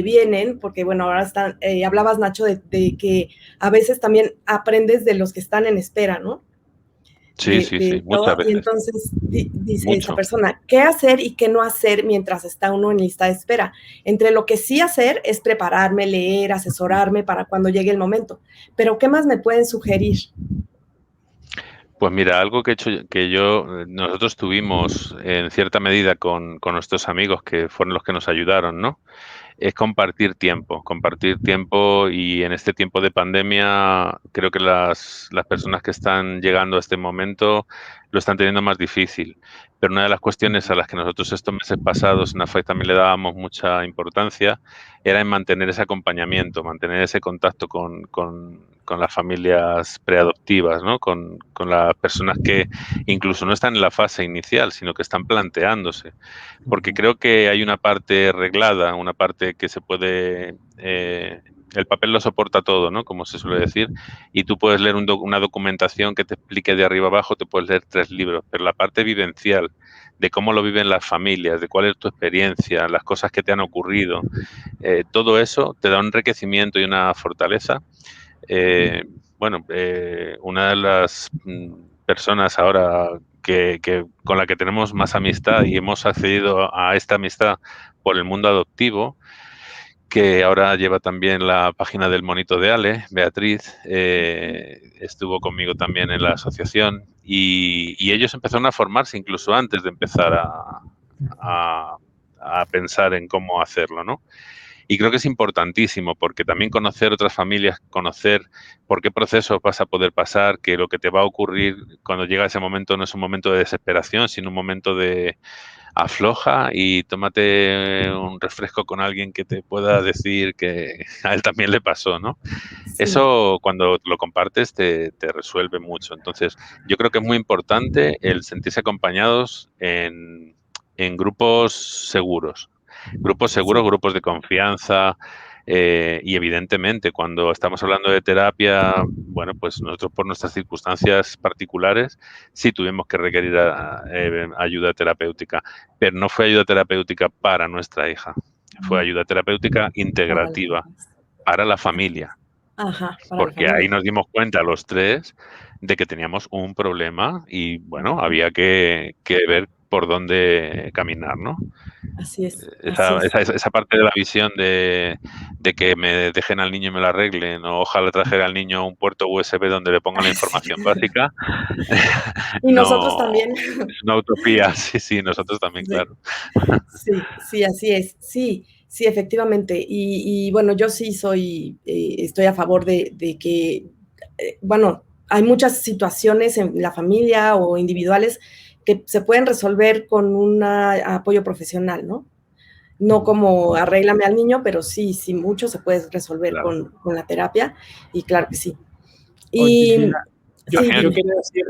vienen, porque bueno, ahora hablabas, Nacho, de que a veces también aprendes de los que están en espera, ¿no? Sí, sí, sí, muchas todo. Y veces. entonces dice esta Mucho. persona, ¿qué hacer y qué no hacer mientras está uno en lista de espera? Entre lo que sí hacer es prepararme, leer, asesorarme para cuando llegue el momento. Pero ¿qué más me pueden sugerir? Pues mira, algo que he hecho nosotros tuvimos en cierta medida con nuestros amigos que fueron los que nos ayudaron, ¿no? Es compartir tiempo y en este tiempo de pandemia creo que las personas que están llegando a este momento lo están teniendo más difícil. Pero una de las cuestiones a las que nosotros estos meses pasados en AFAI también le dábamos mucha importancia era en mantener ese acompañamiento, mantener ese contacto con las familias preadoptivas, ¿no? Con las personas que incluso no están en la fase inicial, sino que están planteándose. Porque creo que hay una parte reglada, una parte que se puede... el papel lo soporta todo, ¿no? Como se suele decir, y tú puedes leer una documentación que te explique de arriba abajo, te puedes leer 3 libros, pero la parte vivencial de cómo lo viven las familias, de cuál es tu experiencia, las cosas que te han ocurrido, todo eso te da un enriquecimiento y una fortaleza. Bueno, una de las personas ahora con la que tenemos más amistad y hemos accedido a esta amistad por el mundo adoptivo, que ahora lleva también la página del Monito de Ale, Beatriz, estuvo conmigo también en la asociación y ellos empezaron a formarse incluso antes de empezar a pensar en cómo hacerlo, ¿no? Y creo que es importantísimo porque también conocer otras familias, conocer por qué procesos vas a poder pasar, que lo que te va a ocurrir cuando llega ese momento no es un momento de desesperación, sino un momento de afloja y tómate un refresco con alguien que te pueda decir que a él también le pasó, ¿no? Sí. Eso cuando lo compartes te resuelve mucho. Entonces, yo creo que es muy importante el sentirse acompañados en grupos seguros. Grupos seguros, Sí. grupos de confianza y evidentemente cuando estamos hablando de terapia, bueno, pues nosotros por nuestras circunstancias particulares sí tuvimos que requerir ayuda terapéutica, pero no fue ayuda terapéutica para nuestra hija, fue ayuda terapéutica integrativa para la familia. Ajá, para la Porque ahí familia. nos dimos cuenta los 3 de que teníamos un problema y, bueno, había que ver por dónde caminar, ¿no? Así es, así es. Esa parte de la visión de que me dejen al niño y me lo arreglen, o ojalá trajera al niño un puerto USB donde le pongan la información básica, Y nosotros no, también. es una utopía. Sí, sí, nosotros también, Sí, claro. sí, así es. Sí, sí, efectivamente. Y bueno, yo sí estoy a favor de que, bueno, hay muchas situaciones en la familia o individuales que se pueden resolver con un apoyo profesional, ¿no? No como arréglame al niño, pero sí, mucho se puede resolver Claro. con la terapia, y claro que sí. Oye, Y Gina, yo sí, dime. quería decir,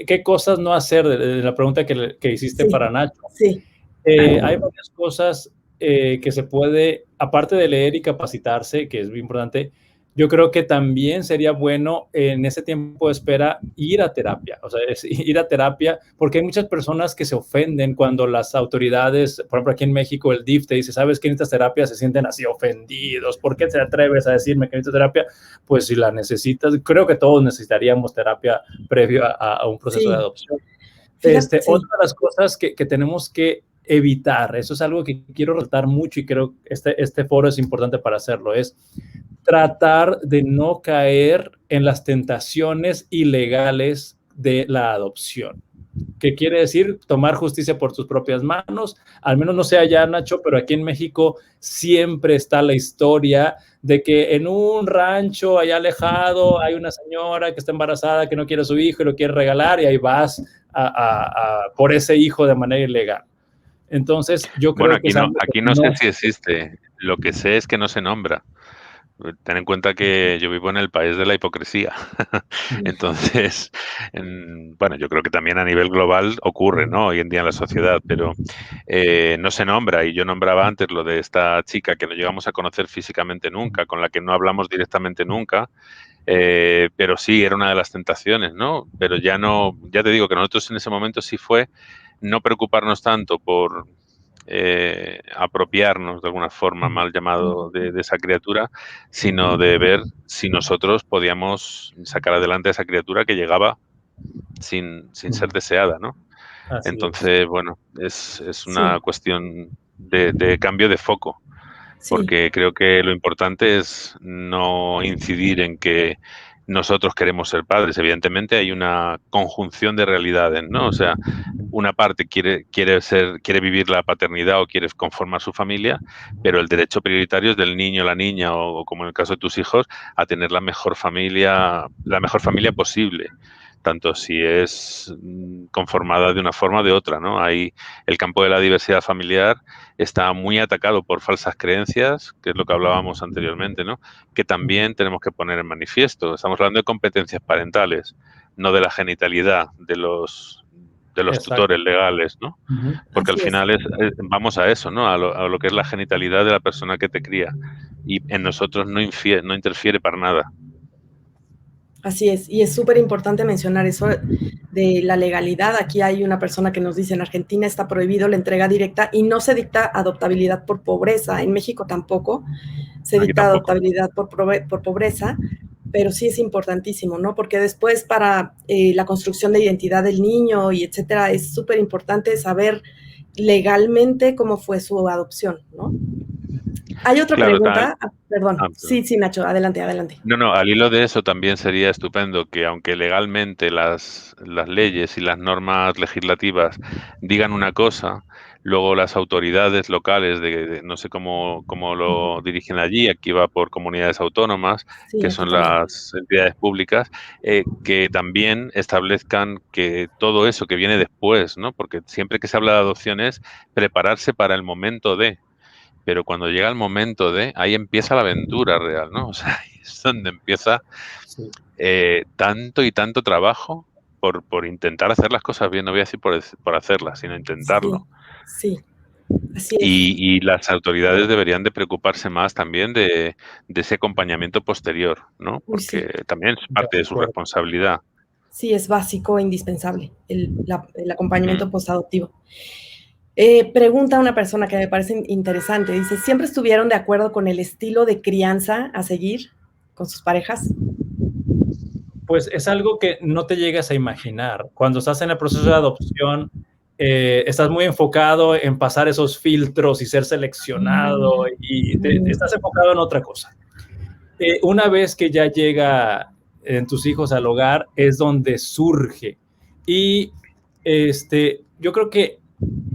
¿qué cosas no hacer de la pregunta que hiciste Sí, para Nacho? sí. Hay varias cosas que se puede, aparte de leer y capacitarse, que es muy importante, yo creo que también sería bueno en ese tiempo de espera ir a terapia, o sea, ir a terapia, porque hay muchas personas que se ofenden cuando las autoridades, por ejemplo, aquí en México el DIF te dice, ¿sabes qué necesitas terapia? Se sienten así ofendidos, ¿por qué te atreves a decirme que necesitas terapia? Pues si la necesitas, creo que todos necesitaríamos terapia previo a un proceso de Sí. adopción. Fíjate, sí. Otra de las cosas que tenemos que evitar, eso es algo que quiero resaltar mucho y creo que este foro es importante para hacerlo, es tratar de no caer en las tentaciones ilegales de la adopción. ¿Qué quiere decir? Tomar justicia por tus propias manos. Al menos no sé allá, Nacho, pero aquí en México siempre está la historia de que en un rancho allá alejado hay una señora que está embarazada, que no quiere a su hijo y lo quiere regalar y ahí vas por ese hijo de manera ilegal. Entonces, yo Bueno, creo que es algo que aquí no sé si existe. Lo que sé es que no se nombra. Ten en cuenta que yo vivo en el país de la hipocresía. Entonces, bueno, yo creo que también a nivel global ocurre, ¿no? Hoy en día en la sociedad, pero no se nombra. Y yo nombraba antes lo de esta chica que no llegamos a conocer físicamente nunca, con la que no hablamos directamente nunca, pero sí, era una de las tentaciones, ¿no? Pero ya no, ya te digo que nosotros en ese momento sí fue no preocuparnos tanto por apropiarnos de alguna forma, mal llamado, de esa criatura, sino de ver si nosotros podíamos sacar adelante a esa criatura que llegaba sin ser deseada, ¿no? Así Entonces, bueno, es una Sí, cuestión de cambio de foco, sí, porque creo que lo importante es no incidir en que nosotros queremos ser padres. Evidentemente hay una conjunción de realidades, ¿no? O sea, una parte quiere vivir la paternidad o quiere conformar su familia, pero el derecho prioritario es del niño, la niña o como en el caso de tus hijos, a tener la mejor familia posible, tanto si es conformada de una forma o de otra, ¿no? Ahí el campo de la diversidad familiar está muy atacado por falsas creencias, que es lo que hablábamos anteriormente, ¿no? Que también tenemos que poner en manifiesto. Estamos hablando de competencias parentales, no de la genitalidad de los Exacto. tutores legales, ¿no? Porque al así es. final vamos a eso, ¿no? A lo que es la genitalidad de la persona que te cría. Y en nosotros no interfiere para nada. Así es, y es súper importante mencionar eso de la legalidad. Aquí hay una persona que nos dice, en Argentina está prohibido la entrega directa y no se dicta adoptabilidad por pobreza. En México tampoco se Aquí dicta tampoco. adoptabilidad por pobreza, pero sí es importantísimo, ¿no? Porque después para la construcción de identidad del niño y etcétera, es súper importante saber legalmente cómo fue su adopción, ¿no? Hay otra Claro, pregunta. Perdón. perdón. Sí, Nacho, adelante, adelante. No, al hilo de eso también sería estupendo que aunque legalmente las leyes y las normas legislativas digan una cosa, luego las autoridades locales no sé cómo lo dirigen allí, aquí va por comunidades autónomas, Sí, que aquí son también. las entidades públicas, que también establezcan que todo eso que viene después, ¿no? Porque siempre que se habla de adopción es prepararse para el momento de. Pero cuando llega el momento ahí empieza la aventura real, ¿no? O sea, ahí es donde empieza Sí. tanto y tanto trabajo por intentar hacer las cosas bien, no voy a decir por hacerlas, sino Sí, intentarlo. sí, así es. Y las autoridades deberían de preocuparse más también de ese acompañamiento posterior, ¿no? Uy, sí. Porque también es De parte de su acuerdo. responsabilidad. Sí, es básico e indispensable el Mm. acompañamiento postadoptivo. Pregunta una persona que me parece interesante. Dice, ¿siempre estuvieron de acuerdo con el estilo de crianza a seguir con sus parejas? Pues es algo que no te llegas a imaginar. Cuando estás en el proceso de adopción, estás muy enfocado en pasar esos filtros y ser seleccionado y estás enfocado en otra cosa. Una vez que ya llega en tus hijos al hogar, es donde surge. Y yo creo que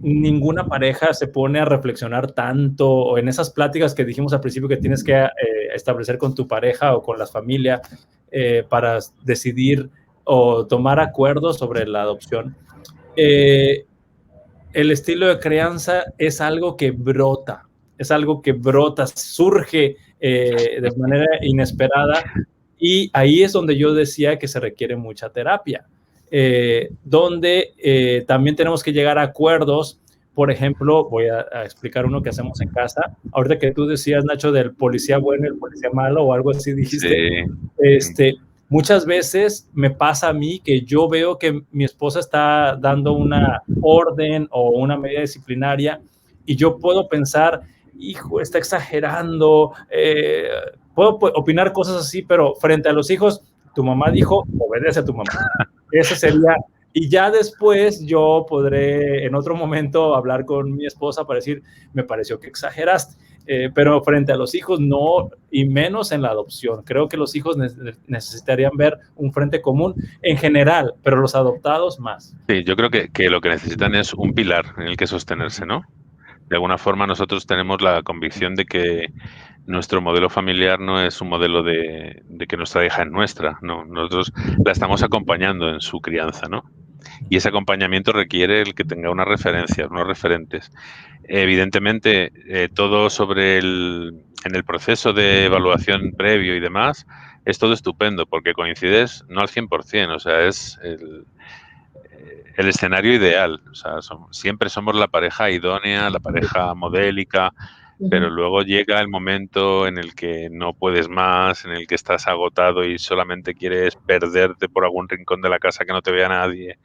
ninguna pareja se pone a reflexionar tanto en esas pláticas que dijimos al principio que tienes que establecer con tu pareja o con la familia para decidir o tomar acuerdos sobre la adopción. El estilo de crianza es algo que brota, surge de manera inesperada y ahí es donde yo decía que se requiere mucha terapia, donde también tenemos que llegar a acuerdos. Por ejemplo, voy a explicar uno que hacemos en casa. Ahorita que tú decías, Nacho, del policía bueno y el policía malo o algo así dijiste, Sí. muchas veces me pasa a mí que yo veo que mi esposa está dando una orden o una medida disciplinaria y yo puedo pensar, hijo, está exagerando, puedo opinar cosas así, pero frente a los hijos, tu mamá dijo, obedece a tu mamá. Ese sería, y ya después yo podré en otro momento hablar con mi esposa para decir, me pareció que exageraste. Pero frente a los hijos no, y menos en la adopción. Creo que los hijos necesitarían ver un frente común en general, pero los adoptados más. Sí, yo creo que lo que necesitan es un pilar en el que sostenerse, ¿no? De alguna forma nosotros tenemos la convicción de que nuestro modelo familiar no es un modelo de que nuestra hija es nuestra, no, nosotros la estamos acompañando en su crianza, ¿no? Y ese acompañamiento requiere el que tenga unas referencias, unos referentes. Evidentemente, todo en el proceso de evaluación previo y demás, es todo estupendo, porque coincides no al 100%, o sea, es el escenario ideal. O sea, siempre somos la pareja idónea, la pareja modélica, pero luego llega el momento en el que no puedes más, en el que estás agotado y solamente quieres perderte por algún rincón de la casa que no te vea nadie.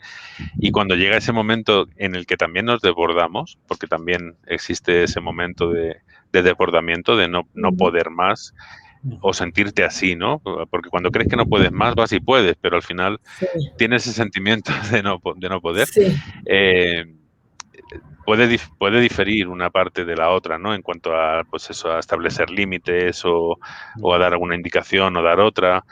Y cuando llega ese momento en el que también nos desbordamos, porque también existe ese momento de desbordamiento, de no poder más, o sentirte así, ¿no? Porque cuando crees que no puedes más, vas y puedes, pero al final Sí, tienes ese sentimiento de no poder. sí, Eh, puede diferir una parte de la otra, ¿no? En cuanto a, pues eso, a establecer límites o a dar alguna indicación o dar otra.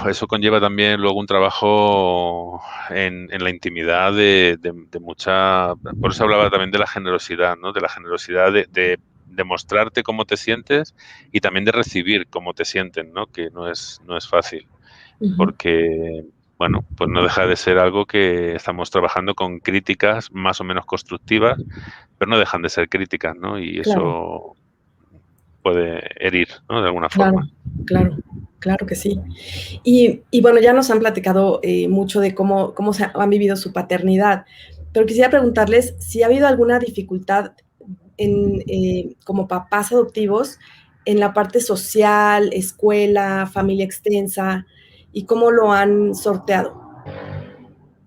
Eso conlleva también luego un trabajo en la intimidad de mucha... Por eso hablaba también de la generosidad, ¿no? De la generosidad de mostrarte cómo te sientes y también de recibir cómo te sienten, ¿no? Que no es fácil, porque, bueno, pues no deja de ser algo que estamos trabajando con críticas más o menos constructivas, pero no dejan de ser críticas, ¿no? Y claro, eso puede herir, ¿no? De alguna claro, forma. claro, claro que sí. Y bueno, ya nos han platicado mucho de cómo se han vivido su paternidad, pero quisiera preguntarles si ha habido alguna dificultad como papás adoptivos en la parte social, escuela, familia extensa, y cómo lo han sorteado.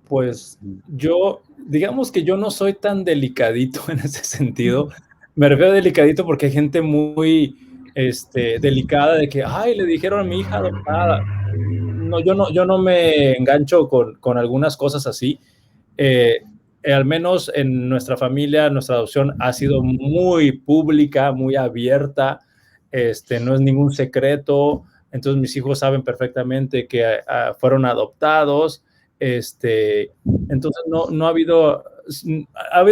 Pues yo, digamos que yo no soy tan delicadito en ese sentido. Me refiero a delicadito porque hay gente muy delicada de que, ay, le dijeron a mi hija adoptada. No, yo no me engancho con algunas cosas así. Al menos en nuestra familia, nuestra adopción ha sido muy pública, muy abierta. No es ningún secreto. Entonces mis hijos saben perfectamente que fueron adoptados. Entonces no ha habido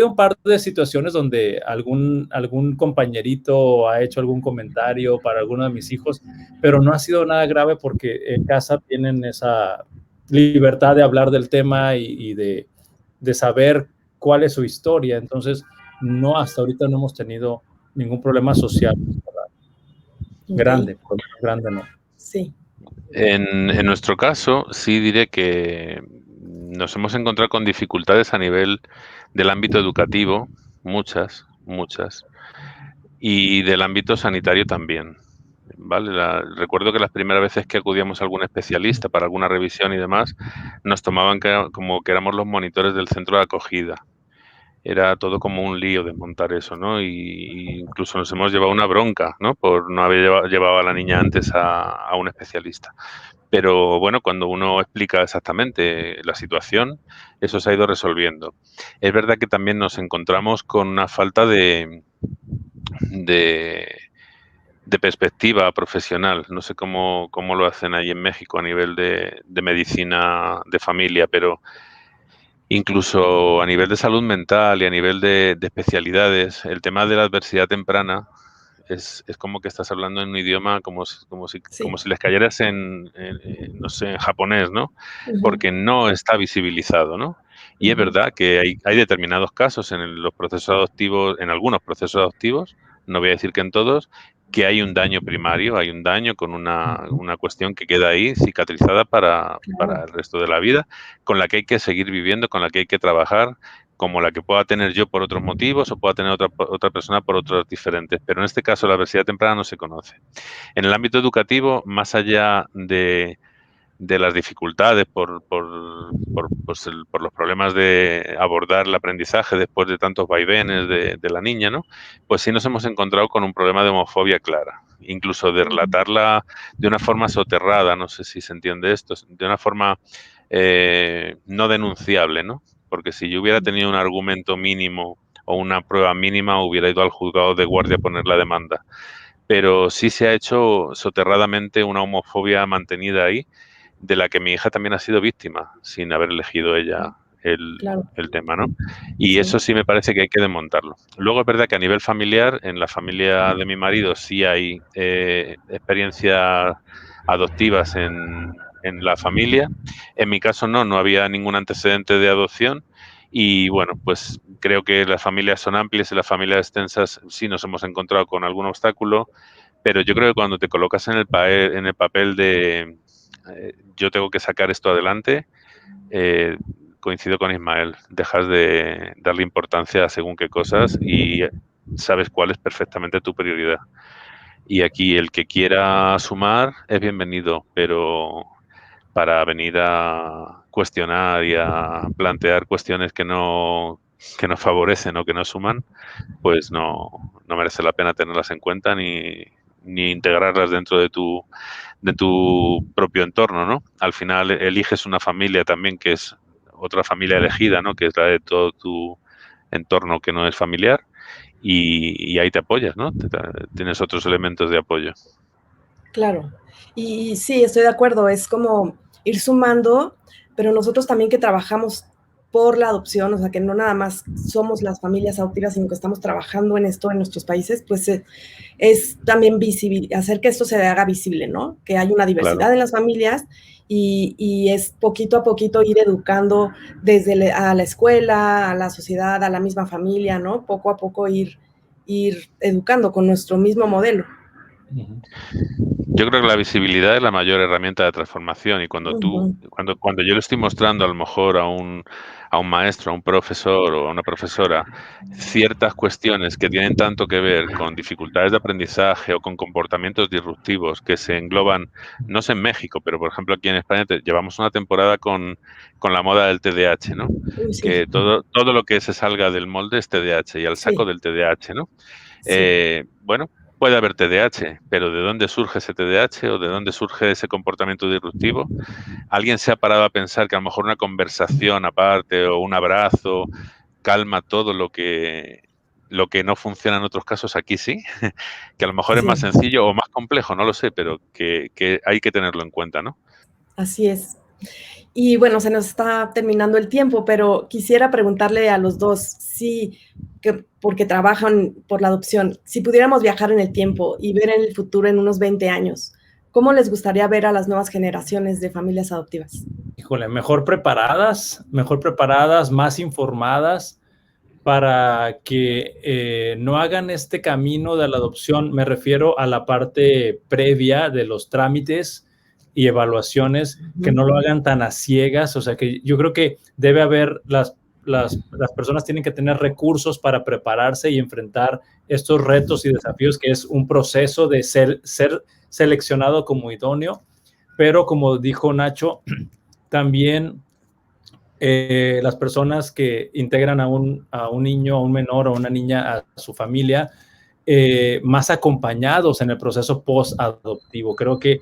un par de situaciones donde algún compañerito ha hecho algún comentario para alguno de mis hijos, pero no ha sido nada grave porque en casa tienen esa libertad de hablar del tema y de saber cuál es su historia. Entonces, no, hasta ahorita no hemos tenido ningún problema social Ok, grande, por lo menos grande no. sí. En nuestro caso, sí diré que nos hemos encontrado con dificultades a nivel del ámbito educativo, muchas, y del ámbito sanitario también. ¿Vale? Recuerdo que las primeras veces que acudíamos a algún especialista para alguna revisión y demás, nos tomaban como que éramos los monitores del centro de acogida. Era todo como un lío desmontar eso, ¿no? Y incluso nos hemos llevado una bronca, ¿no? Por no haber llevado a la niña antes a un especialista. Pero bueno, cuando uno explica exactamente la situación, eso se ha ido resolviendo. Es verdad que también nos encontramos con una falta de, de perspectiva profesional. No sé cómo lo hacen ahí en México a nivel de medicina de familia, pero incluso a nivel de salud mental y a nivel de especialidades, el tema de la adversidad temprana es como que estás hablando en un idioma como Sí. si les cayeras no sé, en japonés, ¿no? Porque no está visibilizado, ¿no? Y es verdad que hay determinados casos en los procesos adoptivos, en algunos procesos adoptivos, no voy a decir que en todos, que hay un daño primario, hay un daño con una cuestión que queda ahí cicatrizada para Claro. el resto de la vida, con la que hay que seguir viviendo, con la que hay que trabajar, como la que pueda tener yo por otros motivos o pueda tener otra persona por otros diferentes. Pero en este caso la adversidad temprana no se conoce. En el ámbito educativo, más allá de las dificultades por los problemas de abordar el aprendizaje después de tantos vaivenes de la niña, ¿no? Pues sí nos hemos encontrado con un problema de homofobia clara, incluso de relatarla de una forma soterrada, no sé si se entiende esto, de una forma no denunciable, ¿no? Porque si yo hubiera tenido un argumento mínimo o una prueba mínima, hubiera ido al juzgado de guardia a poner la demanda. Pero sí se ha hecho soterradamente una homofobia mantenida ahí, de la que mi hija también ha sido víctima, sin haber elegido ella Claro, el tema, ¿no? Y sí. eso sí me parece que hay que desmontarlo. Luego es verdad que a nivel familiar, en la familia de mi marido sí hay experiencias adoptivas en la familia. En mi caso no había ningún antecedente de adopción. Y bueno, pues creo que las familias son amplias y las familias extensas sí nos hemos encontrado con algún obstáculo, pero yo creo que cuando te colocas en el papel de yo tengo que sacar esto adelante, coincido con Ismael, dejas de darle importancia a según qué cosas y sabes cuál es perfectamente tu prioridad. Y aquí el que quiera sumar es bienvenido, pero para venir a cuestionar y a plantear cuestiones que no favorecen o que no suman, pues no merece la pena tenerlas en cuenta ni integrarlas dentro de tu propio entorno, ¿no? Al final eliges una familia también que es otra familia elegida, ¿no? Que es la de todo tu entorno que no es familiar y ahí te apoyas, ¿no? Tienes otros elementos de apoyo. Claro. Y sí, estoy de acuerdo, es como ir sumando, pero nosotros también que trabajamos por la adopción, o sea, que no nada más somos las familias adoptivas, sino que estamos trabajando en esto en nuestros países, pues es también hacer que esto se haga visible, ¿no? Que hay una diversidad Claro. en las familias y es poquito a poquito ir educando desde a la escuela, a la sociedad, a la misma familia, ¿no? Poco a poco ir educando con nuestro mismo modelo. Yo creo que la visibilidad es la mayor herramienta de transformación y cuando yo le estoy mostrando a lo mejor a un maestro, a un profesor o a una profesora ciertas cuestiones que tienen tanto que ver con dificultades de aprendizaje o con comportamientos disruptivos que se engloban, no sé en México, pero por ejemplo aquí en España llevamos una temporada con la moda del TDAH, ¿no? Sí. Que todo lo que se salga del molde es TDAH y al saco del TDAH, ¿no? Sí. Bueno, puede haber TDAH, pero ¿de dónde surge ese TDAH o de dónde surge ese comportamiento disruptivo? ¿Alguien se ha parado a pensar que a lo mejor una conversación aparte o un abrazo calma todo lo que no funciona en otros casos? Aquí sí, que a lo mejor es más Sí. sencillo o más complejo, no lo sé, pero que hay que tenerlo en cuenta, ¿no? Así es. Y bueno, se nos está terminando el tiempo, pero quisiera preguntarle a los dos, porque trabajan por la adopción, si pudiéramos viajar en el tiempo y ver en el futuro en unos 20 años, ¿cómo les gustaría ver a las nuevas generaciones de familias adoptivas? Híjole, mejor preparadas, más informadas para que no hagan este camino de la adopción. Me refiero a la parte previa de los trámites y evaluaciones, que no lo hagan tan a ciegas. O sea, que yo creo que debe haber, las personas tienen que tener recursos para prepararse y enfrentar estos retos y desafíos, que es un proceso de ser seleccionado como idóneo. Pero como dijo Nacho, también las personas que integran a un niño, a un menor o a una niña a su familia, más acompañados en el proceso post-adoptivo. Creo que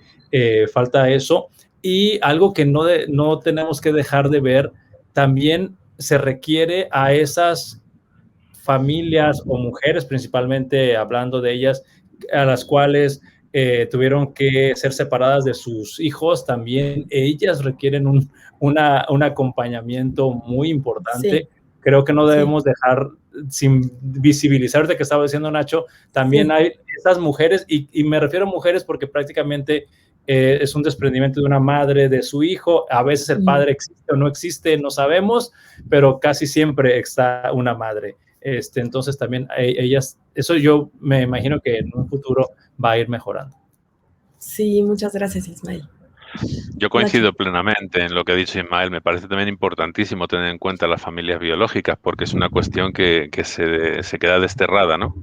falta eso. Y algo que no tenemos que dejar de ver, también se requiere a esas familias o mujeres, principalmente hablando de ellas, a las cuales tuvieron que ser separadas de sus hijos, también ellas requieren un acompañamiento muy importante. Sí. Creo que no Sí. debemos dejar sin visibilizar de que estaba diciendo Nacho, también hay esas mujeres, y me refiero a mujeres porque prácticamente es un desprendimiento de una madre de su hijo. A veces el padre existe o no existe, no sabemos, pero casi siempre está una madre. Entonces también ellas, eso yo me imagino que en un futuro va a ir mejorando. Sí, muchas gracias, Ismael. Yo coincido plenamente en lo que ha dicho Ismael. Me parece también importantísimo tener en cuenta las familias biológicas porque es una cuestión que se queda desterrada, ¿no?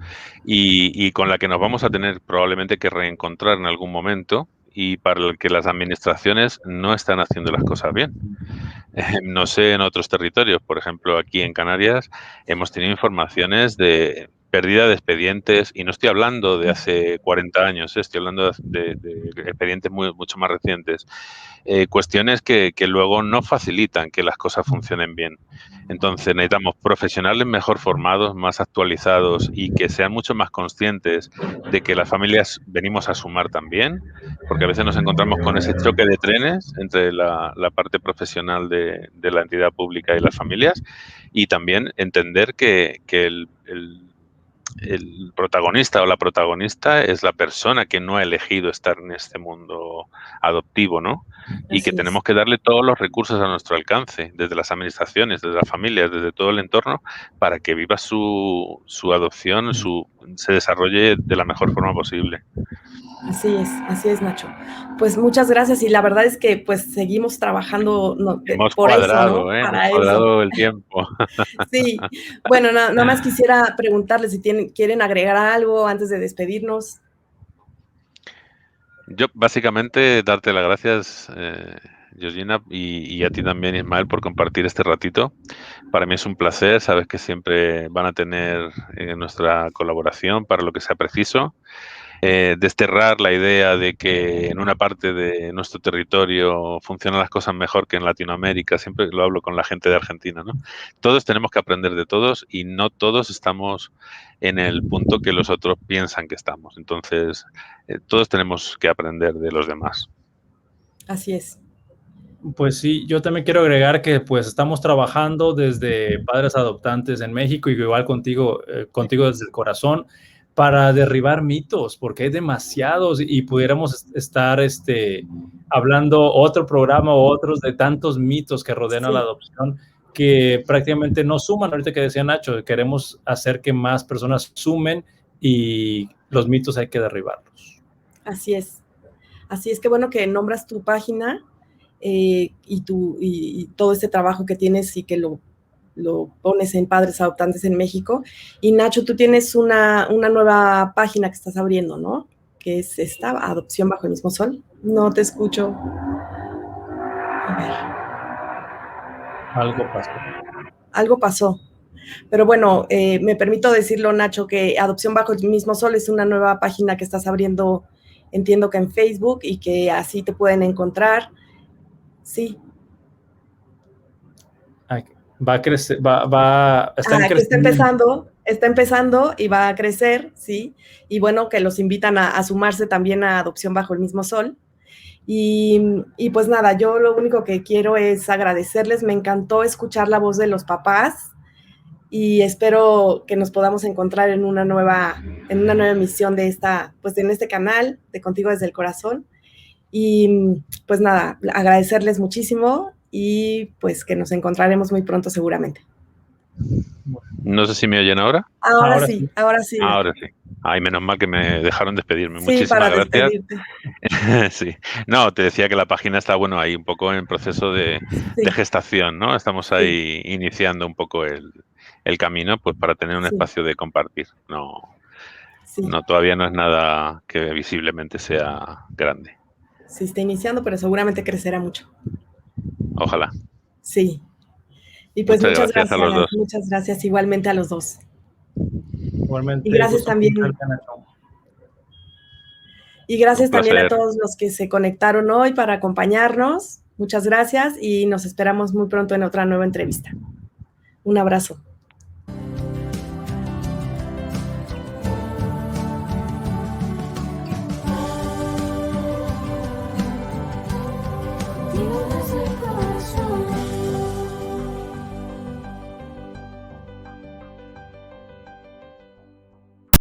Y con la que nos vamos a tener probablemente que reencontrar en algún momento y para el que las administraciones no están haciendo las cosas bien. No sé en otros territorios, por ejemplo, aquí en Canarias hemos tenido informaciones de pérdida de expedientes y no estoy hablando de hace 40 años, estoy hablando de expedientes mucho más recientes. Cuestiones que luego no facilitan que las cosas funcionen bien. Entonces necesitamos profesionales mejor formados, más actualizados y que sean mucho más conscientes de que las familias venimos a sumar también, porque a veces nos encontramos con ese choque de trenes entre la parte profesional de la entidad pública y las familias y también entender que el protagonista o la protagonista es la persona que no ha elegido estar en este mundo adoptivo, ¿no? Y que tenemos que darle todos los recursos a nuestro alcance, desde las administraciones, desde las familias, desde todo el entorno, para que viva su adopción, su se desarrolle de la mejor forma posible. Así es, Nacho. Pues muchas gracias, y la verdad es que pues seguimos trabajando Hemos por cuadrado, eso, ¿no? hemos Para eso. cuadrado el tiempo. Sí, bueno, nada más quisiera preguntarles si quieren agregar algo antes de despedirnos. Yo básicamente darte las gracias, Georgina, y a ti también, Ismael, por compartir este ratito. Para mí es un placer, sabes que siempre van a tener nuestra colaboración para lo que sea preciso. Desterrar la idea de que en una parte de nuestro territorio funcionan las cosas mejor que en Latinoamérica. Siempre lo hablo con la gente de Argentina, ¿no? Todos tenemos que aprender de todos y no todos estamos en el punto que los otros piensan que estamos. Entonces, todos tenemos que aprender de los demás. Así es. Pues sí, yo también quiero agregar que pues estamos trabajando desde Padres Adoptantes en México y igual contigo desde el corazón para derribar mitos, porque hay demasiados y pudiéramos estar hablando otro programa o otros de tantos mitos que rodean a la adopción que prácticamente no suman. Ahorita que decía Nacho, queremos hacer que más personas sumen y los mitos hay que derribarlos. Así es. Así es, que bueno que nombras tu página y todo este trabajo que tienes y que lo pones en Padres Adoptantes en México. Y Nacho, tú tienes una nueva página que estás abriendo, ¿no? Que es esta, Adopción Bajo el Mismo Sol. No te escucho. A ver. Algo pasó. Pero bueno, me permito decirlo, Nacho, que Adopción Bajo el Mismo Sol es una nueva página que estás abriendo, entiendo que en Facebook, y que así te pueden encontrar. Sí. Va a crecer, está empezando y va a crecer, sí. Y bueno, que los invitan a sumarse también a Adopción Bajo el Mismo Sol. Y pues nada, yo lo único que quiero es agradecerles. Me encantó escuchar la voz de los papás y espero que nos podamos encontrar en una nueva emisión de pues en este canal de Contigo desde el Corazón. Y pues nada, agradecerles muchísimo y pues que nos encontraremos muy pronto seguramente. No sé si me oyen ahora. Ahora sí. Ahora sí. Ay, menos mal que me dejaron despedirme. Sí, muchísimas para gracias. Sí. No, te decía que la página está, bueno, ahí un poco en proceso de gestación, ¿no? Estamos ahí iniciando un poco el camino, pues para tener un espacio de compartir. No, todavía no es nada que visiblemente sea grande. Sí, está iniciando, pero seguramente crecerá mucho. Ojalá. Sí. Y pues muchas gracias a los dos. Muchas gracias igualmente a los dos. Igualmente. Y gracias también. Y gracias también a todos los que se conectaron hoy para acompañarnos. Muchas gracias y nos esperamos muy pronto en otra nueva entrevista. Un abrazo.